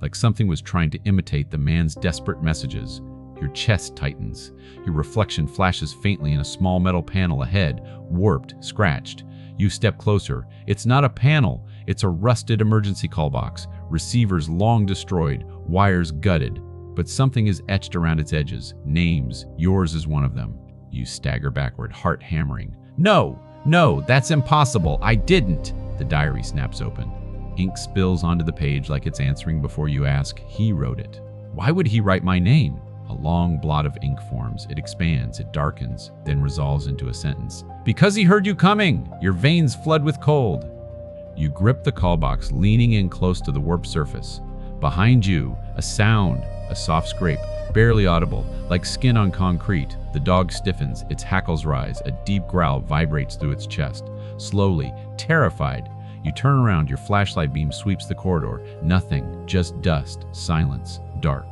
Like something was trying to imitate the man's desperate messages. Your chest tightens. Your reflection flashes faintly in a small metal panel ahead, warped, scratched. You step closer. It's not a panel. It's a rusted emergency call box. Receivers long destroyed, wires gutted. But something is etched around its edges. Names. Yours is one of them. You stagger backward, heart hammering. No, that's impossible. I didn't. The diary snaps open. Ink spills onto the page like it's answering before you ask. He wrote it. Why would he write my name? A long blot of ink forms. It expands, it darkens, then resolves into a sentence. Because he heard you coming! Your veins flood with cold. You grip the call box, leaning in close to the warped surface. Behind you, a sound, a soft scrape, barely audible, like skin on concrete. The dog stiffens, its hackles rise, a deep growl vibrates through its chest. Slowly, terrified, you turn around, your flashlight beam sweeps the corridor. Nothing, just dust, silence, dark.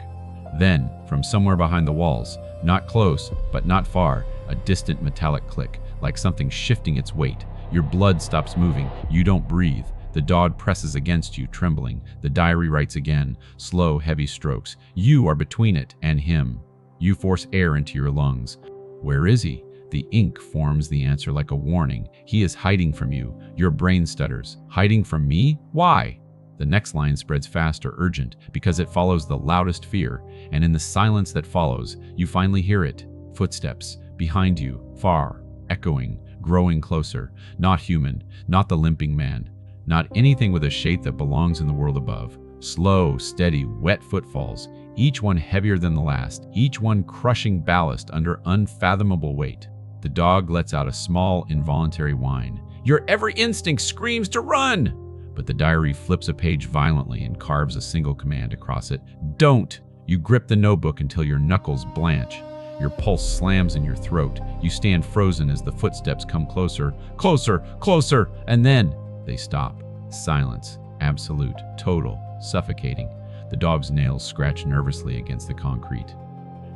Then, from somewhere behind the walls, not close, but not far, a distant metallic click, like something shifting its weight. Your blood stops moving. You don't breathe. The dog presses against you, trembling. The diary writes again, slow, heavy strokes. You are between it and him. You force air into your lungs. Where is he? The ink forms the answer like a warning. He is hiding from you. Your brain stutters. Hiding from me? Why? The next line spreads faster, urgent, because it follows the loudest fear, and in the silence that follows, you finally hear it. Footsteps, behind you, far, echoing, growing closer. Not human, not the limping man, not anything with a shape that belongs in the world above. Slow, steady, wet footfalls, each one heavier than the last, each one crushing ballast under unfathomable weight. The dog lets out a small, involuntary whine. Your every instinct screams to run. But the diary flips a page violently and carves a single command across it. Don't! You grip the notebook until your knuckles blanch. Your pulse slams in your throat. You stand frozen as the footsteps come closer, closer, closer, and then they stop. Silence. Absolute. Total. Suffocating. The dog's nails scratch nervously against the concrete.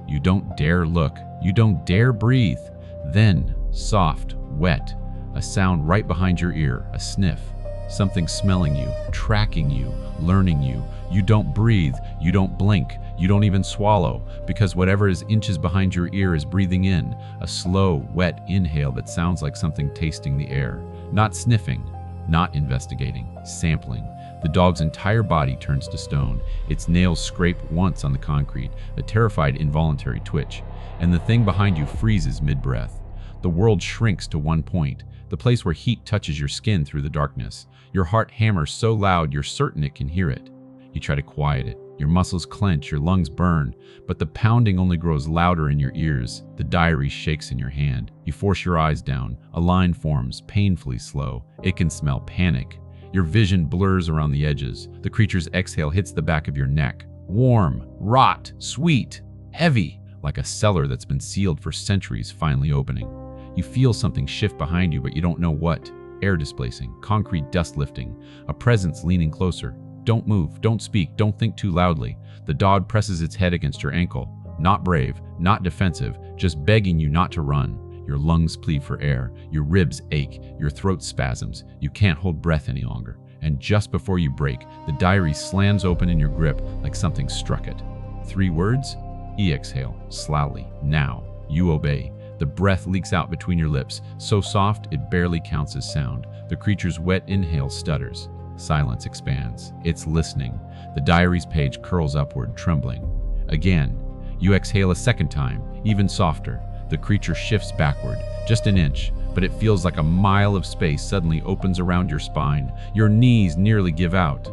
You don't dare look. You don't dare breathe. Then, soft, wet, a sound right behind your ear, a sniff. Something smelling you, tracking you, learning you. You don't breathe. You don't blink. You don't even swallow, because whatever is inches behind your ear is breathing in, a slow, wet inhale that sounds like something tasting the air. Not sniffing, not investigating, sampling. The dog's entire body turns to stone. Its nails scrape once on the concrete, a terrified, involuntary twitch, and the thing behind you freezes mid-breath. The world shrinks to one point, the place where heat touches your skin through the darkness. Your heart hammers so loud you're certain it can hear it. You try to quiet it. Your muscles clench, your lungs burn, but the pounding only grows louder in your ears. The diary shakes in your hand. You force your eyes down. A line forms, painfully slow. It can smell panic. Your vision blurs around the edges. The creature's exhale hits the back of your neck. Warm, rot, sweet, heavy, like a cellar that's been sealed for centuries finally opening. You feel something shift behind you, but you don't know what. Air displacing, concrete dust lifting, a presence leaning closer. Don't move, don't speak, don't think too loudly. The dog presses its head against your ankle. Not brave, not defensive, just begging you not to run. Your lungs plead for air, your ribs ache, your throat spasms. You can't hold breath any longer. And just before you break, the diary slams open in your grip like something struck it. 3 words? Exhale, slowly, now. You obey. The breath leaks out between your lips, so soft it barely counts as sound. The creature's wet inhale stutters. Silence expands. It's listening. The diary's page curls upward, trembling. Again, you exhale a second time, even softer. The creature shifts backward, just an inch, but it feels like a mile of space suddenly opens around your spine. Your knees nearly give out.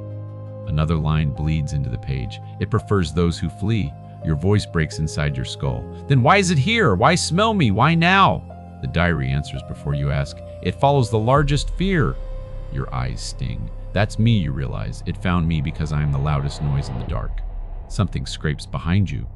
Another line bleeds into the page. It prefers those who flee. Your voice breaks inside your skull. Then why is it here? Why smell me? Why now? The diary answers before you ask. It follows the largest fear. Your eyes sting. That's me, you realize. It found me because I am the loudest noise in the dark. Something scrapes behind you.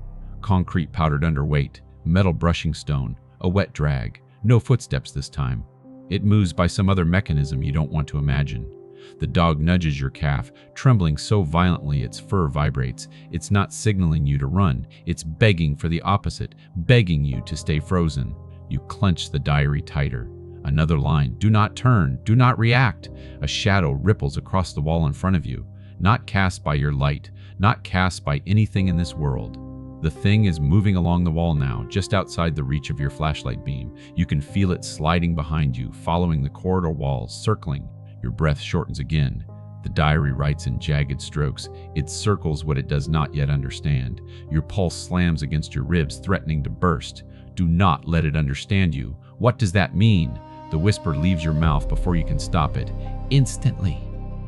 Concrete powdered under weight, metal brushing stone, a wet drag. No footsteps this time. It moves by some other mechanism you don't want to imagine. The dog nudges your calf, trembling so violently its fur vibrates. It's not signaling you to run. It's begging for the opposite, begging you to stay frozen. You clench the diary tighter. Another line, do not turn, do not react. A shadow ripples across the wall in front of you, not cast by your light, not cast by anything in this world. The thing is moving along the wall now, just outside the reach of your flashlight beam. You can feel it sliding behind you, following the corridor walls, circling. Your breath shortens again. The diary writes in jagged strokes. It circles what it does not yet understand. Your pulse slams against your ribs, threatening to burst. Do not let it understand you. What does that mean? The whisper leaves your mouth before you can stop it. Instantly,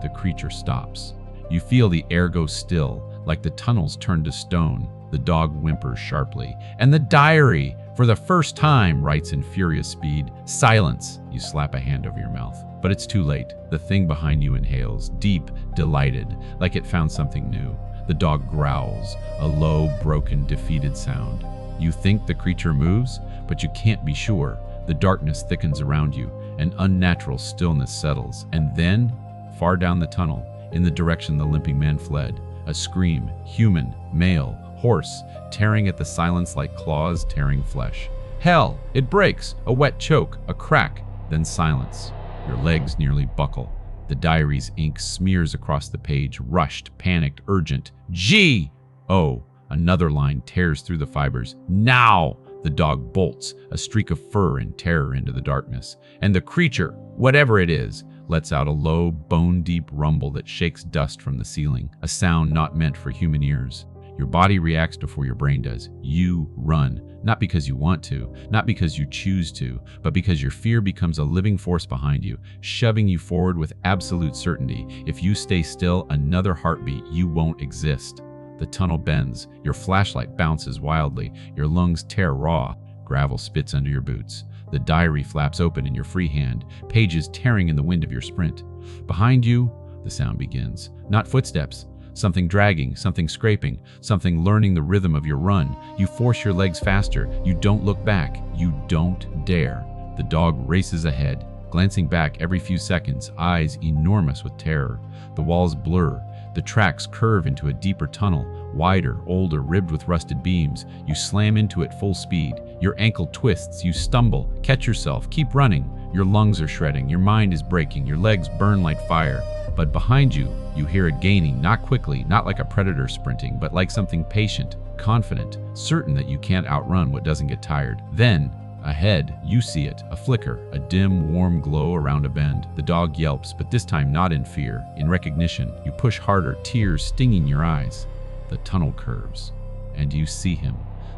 the creature stops. You feel the air go still, like the tunnels turn to stone. The dog whimpers sharply. And the diary, for the first time, writes in furious speed. Silence. You slap a hand over your mouth. But it's too late. The thing behind you inhales, deep, delighted, like it found something new. The dog growls, a low, broken, defeated sound. You think the creature moves, but you can't be sure. The darkness thickens around you. An unnatural stillness settles. And then, far down the tunnel, in the direction the limping man fled, a scream, human, male, hoarse, tearing at the silence like claws tearing flesh. Hell! It breaks! A wet choke, a crack, then silence. Your legs nearly buckle. The diary's ink smears across the page, rushed, panicked, urgent. Gee! Oh, another line tears through the fibers. Now! The dog bolts, a streak of fur and terror into the darkness. And the creature, whatever it is, lets out a low, bone-deep rumble that shakes dust from the ceiling, a sound not meant for human ears. Your body reacts before your brain does. You run, not because you want to, not because you choose to, but because your fear becomes a living force behind you, shoving you forward with absolute certainty. If you stay still another heartbeat, you won't exist. The tunnel bends, your flashlight bounces wildly, your lungs tear raw, gravel spits under your boots. The diary flaps open in your free hand, pages tearing in the wind of your sprint. Behind you, the sound begins. Not footsteps. Something dragging, something scraping, something learning the rhythm of your run. You force your legs faster. You don't look back. You don't dare. The dog races ahead, glancing back every few seconds, eyes enormous with terror. The walls blur. The tracks curve into a deeper tunnel, wider, older, ribbed with rusted beams. You slam into it full speed. Your ankle twists. You stumble. Catch yourself. Keep running. Your lungs are shredding. Your mind is breaking. Your legs burn like fire. But behind you, you hear it gaining, not quickly, not like a predator sprinting, but like something patient, confident, certain that you can't outrun what doesn't get tired. Then, ahead, you see it, a flicker, a dim, warm glow around a bend. The dog yelps, but this time not in fear, in recognition. You push harder, tears stinging your eyes. The tunnel curves, and you see him,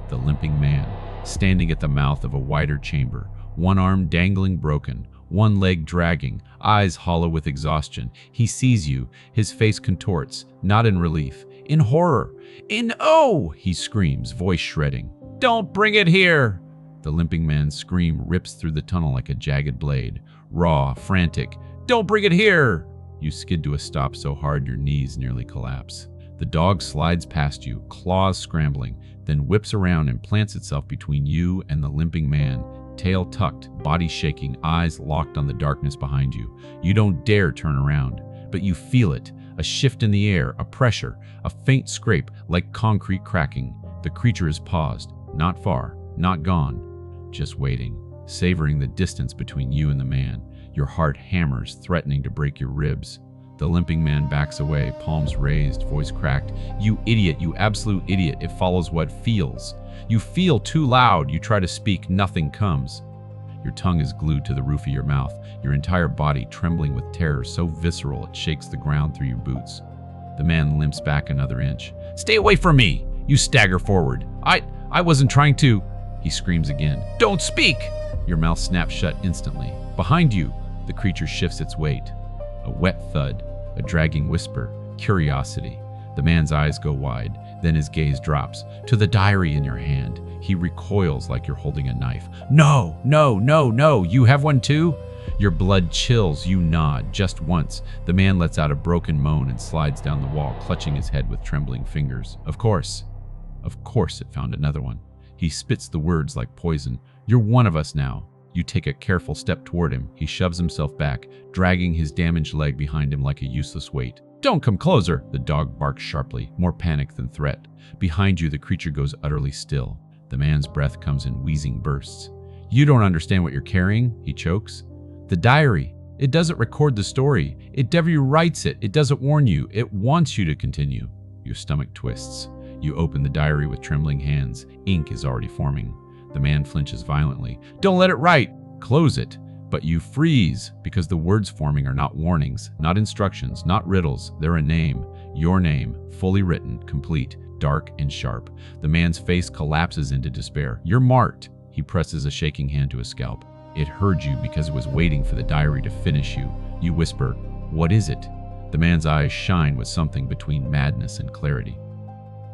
the limping man, standing at the mouth of a wider chamber, one arm dangling broken, one leg dragging, eyes hollow with exhaustion. He sees you. His face contorts, not in relief, in horror. "Oh!" he screams, voice shredding. "Don't bring it here!" The limping man's scream rips through the tunnel like a jagged blade. Raw, frantic. "Don't bring it here!" You skid to a stop so hard your knees nearly collapse. The dog slides past you, claws scrambling, then whips around and plants itself between you and the limping man. Tail tucked, body shaking, eyes locked on the darkness behind you. You don't dare turn around, but you feel it, a shift in the air, a pressure, a faint scrape like concrete cracking. The creature is paused, not far, not gone, just waiting, savoring the distance between you and the man. Your heart hammers, threatening to break your ribs. The limping man backs away, palms raised, voice cracked. "You idiot, you absolute idiot, it follows what feels." You feel too loud, you try to speak, nothing comes. Your tongue is glued to the roof of your mouth, your entire body trembling with terror so visceral it shakes the ground through your boots. The man limps back another inch. "Stay away from me!" You stagger forward. I wasn't trying to," he screams again. "Don't speak!" Your mouth snaps shut instantly. Behind you, the creature shifts its weight. A wet thud, a dragging whisper, curiosity. The man's eyes go wide, then his gaze drops. To the diary in your hand. He recoils like you're holding a knife. "No, no, no, no, you have one too?" Your blood chills, you nod, just once. The man lets out a broken moan and slides down the wall, clutching his head with trembling fingers. Of course it found another one. He spits the words like poison. "You're one of us now." You take a careful step toward him. He shoves himself back, dragging his damaged leg behind him like a useless weight. "Don't come closer!" The dog barks sharply, more panic than threat. Behind you, the creature goes utterly still. The man's breath comes in wheezing bursts. "You don't understand what you're carrying," he chokes. "The diary. It doesn't record the story. It never writes it. It doesn't warn you. It wants you to continue." Your stomach twists. You open the diary with trembling hands. Ink is already forming. The man flinches violently. "Don't let it write!" "Close it." But you freeze because the words forming are not warnings, not instructions, not riddles. They're a name. Your name, fully written, complete, dark and sharp. The man's face collapses into despair. "You're marked." He presses a shaking hand to his scalp. "It heard you because it was waiting for the diary to finish you." You whisper, "What is it?" The man's eyes shine with something between madness and clarity.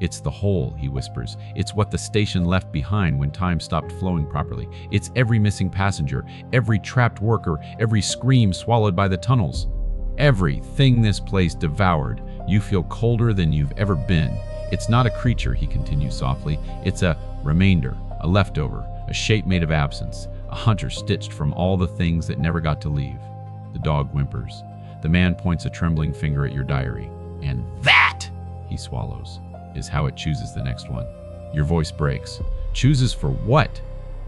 "It's the hole," he whispers. "It's what the station left behind when time stopped flowing properly. It's every missing passenger, every trapped worker, every scream swallowed by the tunnels. Everything this place devoured. You feel colder than you've ever been. It's not a creature," he continues softly. "It's a remainder, a leftover, a shape made of absence, a hunter stitched from all the things that never got to leave." The dog whimpers. The man points a trembling finger at your diary. "And that," he swallows, "is how it chooses the next one." Your voice breaks. "Chooses for what?"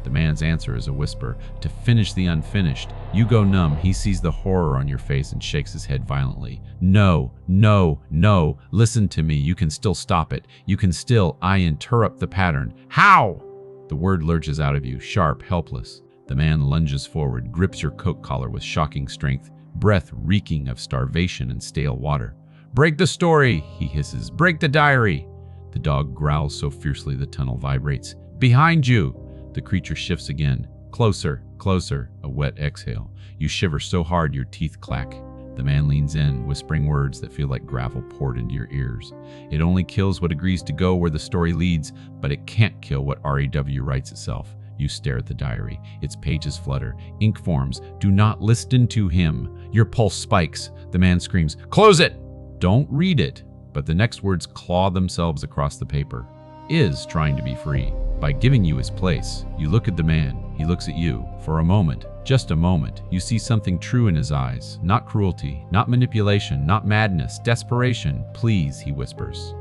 The man's answer is a whisper. "To finish the unfinished." You go numb. He sees the horror on your face and shakes his head violently. "No, no, no. Listen to me. You can still stop it. You can still, interrupt the pattern." "How?" The word lurches out of you, sharp, helpless. The man lunges forward, grips your coat collar with shocking strength, breath reeking of starvation and stale water. "Break the story," he hisses. "Break the diary." The dog growls so fiercely the tunnel vibrates. "Behind you!" The creature shifts again. Closer, closer, a wet exhale. You shiver so hard your teeth clack. The man leans in, whispering words that feel like gravel poured into your ears. "It only kills what agrees to go where the story leads, but it can't kill what REW writes itself. You stare at the diary. Its pages flutter. Ink forms. Do not listen to him. Your pulse spikes. The man screams, "Close it!" Don't read it. But the next words claw themselves across the paper. Is trying to be free. By giving you his place, you look at the man. He looks at you. For a moment, just a moment, you see something true in his eyes. Not cruelty, not manipulation, not madness, desperation. "Please," he whispers.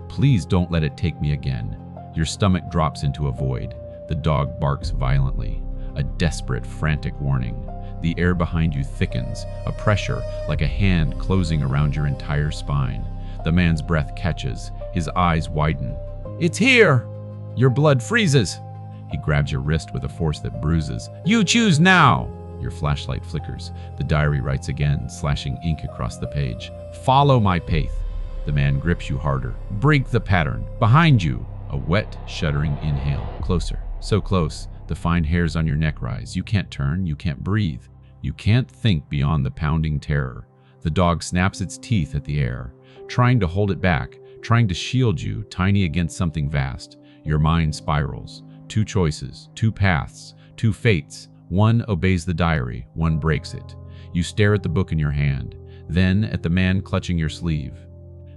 "Please don't let it take me again." Your stomach drops into a void. The dog barks violently. A desperate, frantic warning. The air behind you thickens, a pressure like a hand closing around your entire spine. The man's breath catches. His eyes widen. "It's here!" Your blood freezes. He grabs your wrist with a force that bruises. "You choose now!" Your flashlight flickers. The diary writes again, slashing ink across the page. "Follow my path." The man grips you harder. "Break the pattern. Behind you." A wet, shuddering inhale. Closer. So close. The fine hairs on your neck rise. You can't turn. You can't breathe. You can't think beyond the pounding terror. The dog snaps its teeth at the air, trying to hold it back, trying to shield you, tiny against something vast. Your mind spirals. Two choices, two paths, two fates. One obeys the diary, one breaks it. You stare at the book in your hand, then at the man clutching your sleeve,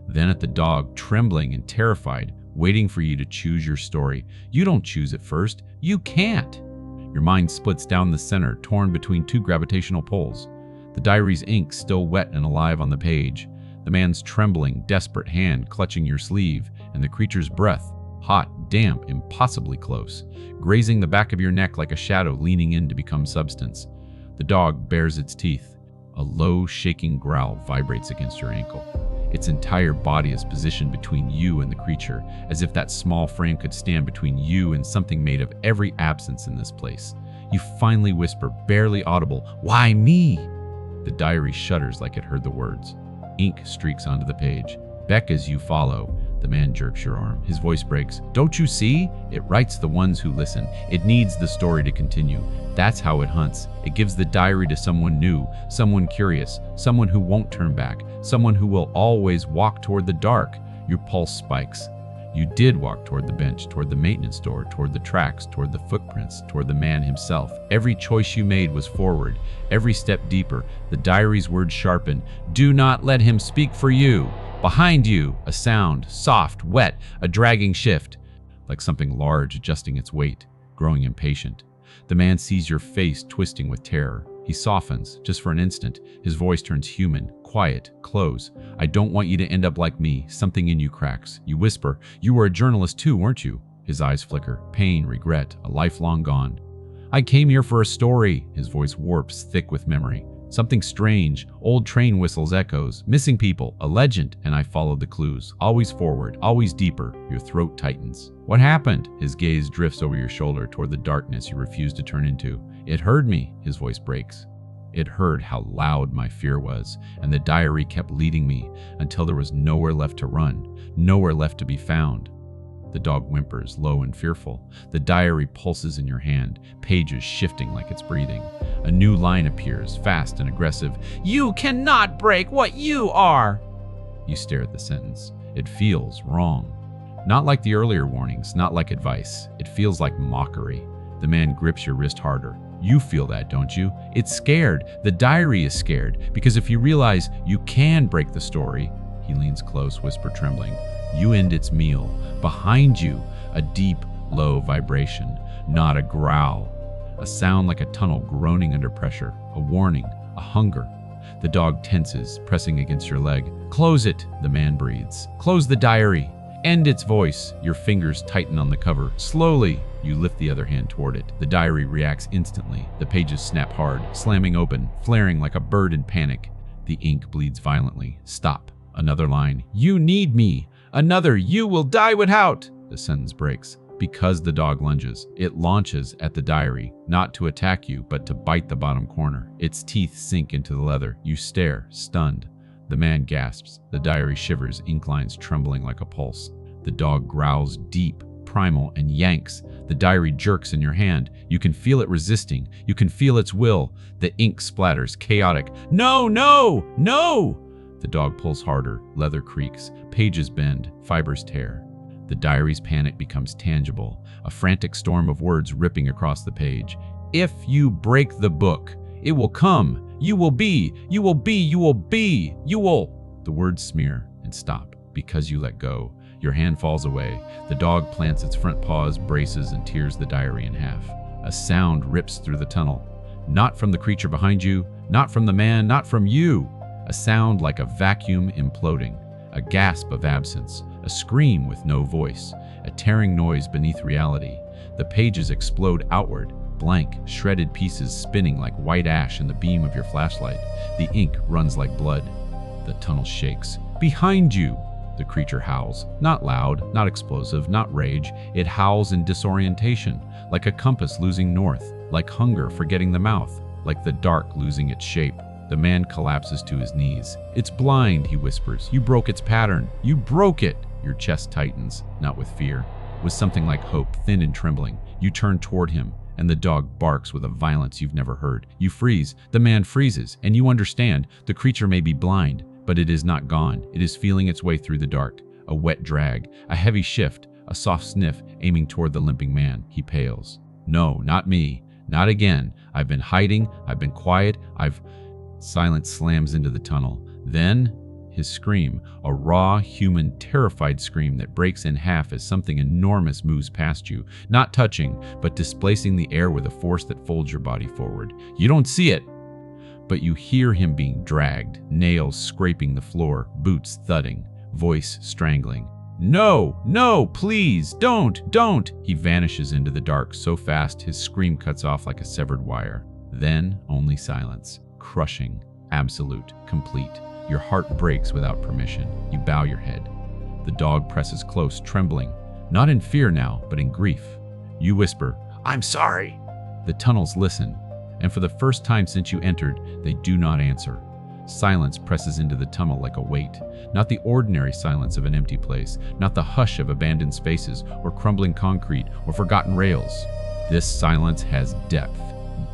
then at the dog, trembling and terrified, waiting for you to choose your story. You don't choose it first. You can't. Your mind splits down the center, torn between two gravitational poles. The diary's ink still wet and alive on the page. The man's trembling, desperate hand clutching your sleeve, and the creature's breath, hot, damp, impossibly close, grazing the back of your neck like a shadow leaning in to become substance. The dog bares its teeth. A low, shaking growl vibrates against your ankle. Its entire body is positioned between you and the creature, as if that small frame could stand between you and something made of every absence in this place. You finally whisper, barely audible, "Why me?" The diary shudders like it heard the words. Ink streaks onto the page. Beck as you follow. The man jerks your arm. His voice breaks. "Don't you see? It writes the ones who listen. It needs the story to continue. That's how it hunts. It gives the diary to someone new, someone curious, someone who won't turn back, someone who will always walk toward the dark." Your pulse spikes. You did walk toward the bench, toward the maintenance door, toward the tracks, toward the footprints, toward the man himself. Every choice you made was forward, every step deeper. The diary's words sharpen. "Do not let him speak for you." Behind you, a sound, soft, wet, a dragging shift, like something large adjusting its weight, growing impatient. The man sees your face twisting with terror. He softens, just for an instant. His voice turns human, quiet, close. "I don't want you to end up like me." Something in you cracks. You whisper, "You were a journalist too, weren't you?" His eyes flicker. Pain, regret, a life long gone. "I came here for a story." His voice warps, thick with memory. Something strange, old train whistles echoes, missing people, a legend, and I followed the clues. Always forward, always deeper. Your throat tightens. "What happened?" His gaze drifts over your shoulder toward the darkness you refuse to turn into. "It heard me." His voice breaks. "It heard how loud my fear was, and the diary kept leading me until there was nowhere left to run, nowhere left to be found." The dog whimpers, low and fearful. The diary pulses in your hand, pages shifting like it's breathing. A new line appears, fast and aggressive. "You cannot break what you are!" You stare at the sentence. It feels wrong. Not like the earlier warnings, not like advice. It feels like mockery. The man grips your wrist harder. You feel that, don't you? It's scared. The diary is scared, because if you realize you can break the story, he leans close, whisper trembling, you end its meal. Behind you, a deep, low vibration, not a growl. A sound like a tunnel groaning under pressure, a warning, a hunger. The dog tenses, pressing against your leg. "Close it," the man breathes. "Close the diary." End its voice. Your fingers tighten on the cover. Slowly, you lift the other hand toward it. The diary reacts instantly. The pages snap hard, slamming open, flaring like a bird in panic. The ink bleeds violently. Stop. Another line. "You need me." Another. "You will die without." The sentence breaks. Because the dog lunges, it launches at the diary, not to attack you, but to bite the bottom corner. Its teeth sink into the leather. You stare, stunned. The man gasps. The diary shivers, ink lines trembling like a pulse. The dog growls deep, primal, and yanks. The diary jerks in your hand. You can feel it resisting. You can feel its will. The ink splatters, chaotic. "No, no, no!" The dog pulls harder. Leather creaks. Pages bend. Fibers tear. The diary's panic becomes tangible, a frantic storm of words ripping across the page. If you break the book, it will come. You will be, you will be, you will be, you will. The words smear and stop because you let go. Your hand falls away. The dog plants its front paws, braces, and tears the diary in half. A sound rips through the tunnel. Not from the creature behind you, not from the man, not from you. A sound like a vacuum imploding. A gasp of absence. A scream with no voice. A tearing noise beneath reality. The pages explode outward. Blank, shredded pieces spinning like white ash in the beam of your flashlight. The ink runs like blood. The tunnel shakes. Behind you! The creature howls. Not loud, not explosive, not rage. It howls in disorientation, like a compass losing north, like hunger forgetting the mouth, like the dark losing its shape. The man collapses to his knees. It's blind, he whispers. You broke its pattern. You broke it! Your chest tightens, not with fear, with something like hope, thin and trembling. You turn toward him, and the dog barks with a violence you've never heard. You freeze. The man freezes, and you understand. The creature may be blind, but it is not gone. It is feeling its way through the dark. A wet drag, a heavy shift, a soft sniff aiming toward the limping man. He pales. No, not me. Not again. I've been hiding. I've been quiet. Silence slams into the tunnel. Then, his scream, a raw, human, terrified scream that breaks in half as something enormous moves past you, not touching, but displacing the air with a force that folds your body forward. You don't see it, but you hear him being dragged, nails scraping the floor, boots thudding, voice strangling. No, no, please, don't! He vanishes into the dark so fast his scream cuts off like a severed wire. Then only silence, crushing, absolute, complete. Your heart breaks without permission. You bow your head. The dog presses close, trembling, not in fear now, but in grief. You whisper, I'm sorry. The tunnels listen, and for the first time since you entered, they do not answer. Silence presses into the tunnel like a weight, not the ordinary silence of an empty place, not the hush of abandoned spaces or crumbling concrete or forgotten rails. This silence has depth,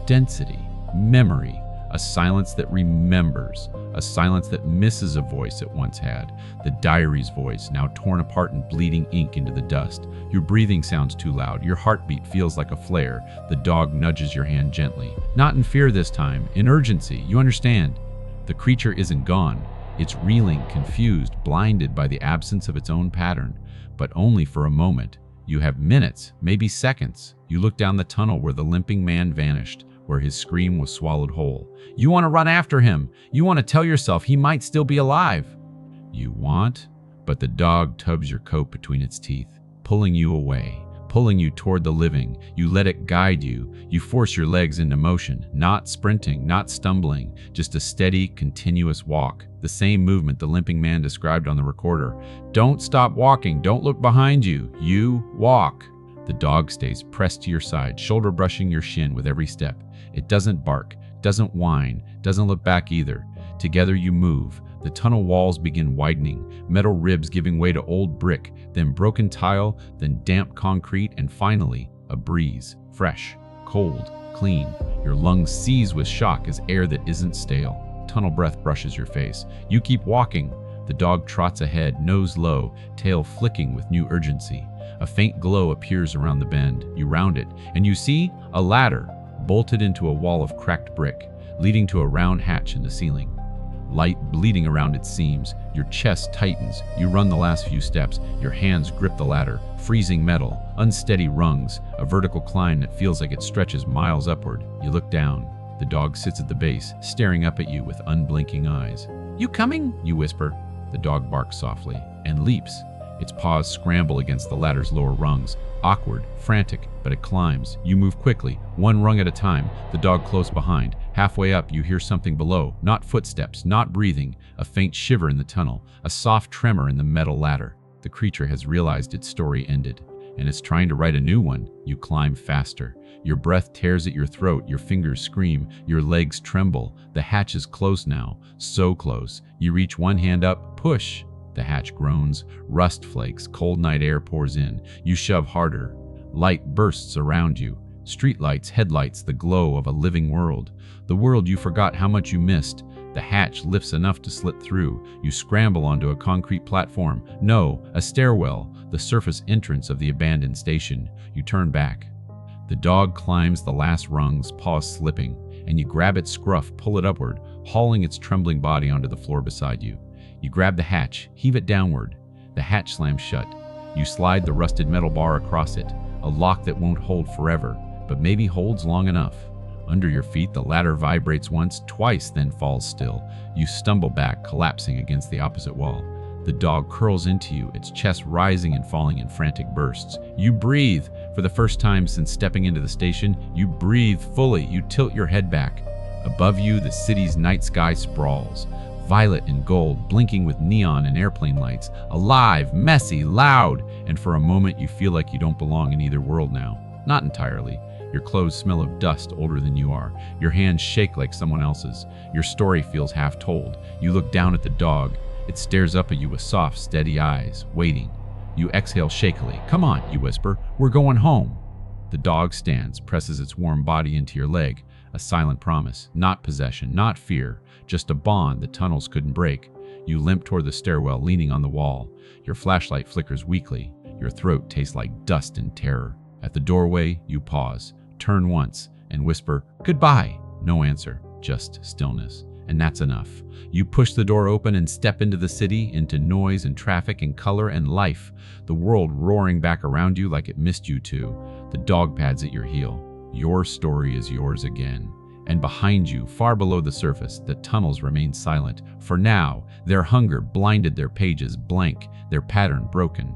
density, memory, a silence that remembers, a silence that misses a voice it once had, the diary's voice, now torn apart and bleeding ink into the dust. Your breathing sounds too loud, your heartbeat feels like a flare. The dog nudges your hand gently, not in fear this time, in urgency. You understand. The creature isn't gone. It's reeling, confused, blinded by the absence of its own pattern, but only for a moment. You have minutes, maybe seconds. You look down the tunnel where the limping man vanished, where his scream was swallowed whole. You want to run after him. You want to tell yourself he might still be alive. You want, but the dog tubs your coat between its teeth, pulling you away, pulling you toward the living. You let it guide you. You force your legs into motion, not sprinting, not stumbling, just a steady, continuous walk. The same movement the limping man described on the recorder. Don't stop walking. Don't look behind you. You walk. The dog stays pressed to your side, shoulder brushing your shin with every step. It doesn't bark, doesn't whine, doesn't look back either. Together you move. The tunnel walls begin widening, metal ribs giving way to old brick, then broken tile, then damp concrete, and finally, a breeze. Fresh, cold, clean. Your lungs seize with shock as air that isn't stale. Tunnel breath brushes your face. You keep walking. The dog trots ahead, nose low, tail flicking with new urgency. A faint glow appears around the bend. You round it, and you see a ladder, bolted into a wall of cracked brick, leading to a round hatch in the ceiling. Light bleeding around its seams, your chest tightens. You run the last few steps. Your hands grip the ladder, freezing metal, unsteady rungs, a vertical climb that feels like it stretches miles upward. You look down. The dog sits at the base, staring up at you with unblinking eyes. You coming? You whisper. The dog barks softly and leaps. Its paws scramble against the ladder's lower rungs. Awkward, frantic, but it climbs. You move quickly, one rung at a time, the dog close behind. Halfway up, you hear something below. Not footsteps, not breathing. A faint shiver in the tunnel, a soft tremor in the metal ladder. The creature has realized its story ended, and it's trying to write a new one. You climb faster. Your breath tears at your throat, your fingers scream, your legs tremble. The hatch is close now, so close. You reach one hand up, push. The hatch groans, rust flakes, cold night air pours in. You shove harder. Light bursts around you. Streetlights, headlights, the glow of a living world. The world you forgot how much you missed. The The hatch lifts enough to slit through. You scramble onto a concrete platform. No, a stairwell, the surface entrance of the abandoned station. You turn back. The dog climbs the last rungs, paws slipping, and you grab its scruff, pull it upward, hauling its trembling body onto the floor beside you. You grab the hatch, heave it downward. The hatch slams shut. You slide the rusted metal bar across it, a lock that won't hold forever, but maybe holds long enough. Under your feet, the ladder vibrates once, twice, then falls still. You stumble back, collapsing against the opposite wall. The dog curls into you, its chest rising and falling in frantic bursts. You breathe. For the first time since stepping into the station, you breathe fully. You tilt your head back. Above you, the city's night sky sprawls. Violet and gold, blinking with neon and airplane lights. Alive, messy, loud. And for a moment, you feel like you don't belong in either world now. Not entirely. Your clothes smell of dust older than you are. Your hands shake like someone else's. Your story feels half told. You look down at the dog. It stares up at you with soft, steady eyes, waiting. You exhale shakily. Come on, you whisper. We're going home. The dog stands, presses its warm body into your leg. A silent promise. Not possession, not fear. Just a bond the tunnels couldn't break. You limp toward the stairwell, leaning on the wall. Your flashlight flickers weakly. Your throat tastes like dust and terror. At the doorway, you pause, turn once, and whisper, "Goodbye." No answer, just stillness. And that's enough. You push the door open and step into the city, into noise and traffic and color and life, the world roaring back around you like it missed you too. The dog pads at your heel. Your story is yours again. And behind you, far below the surface, the tunnels remain silent. For now, their hunger blinded their pages blank, their pattern broken.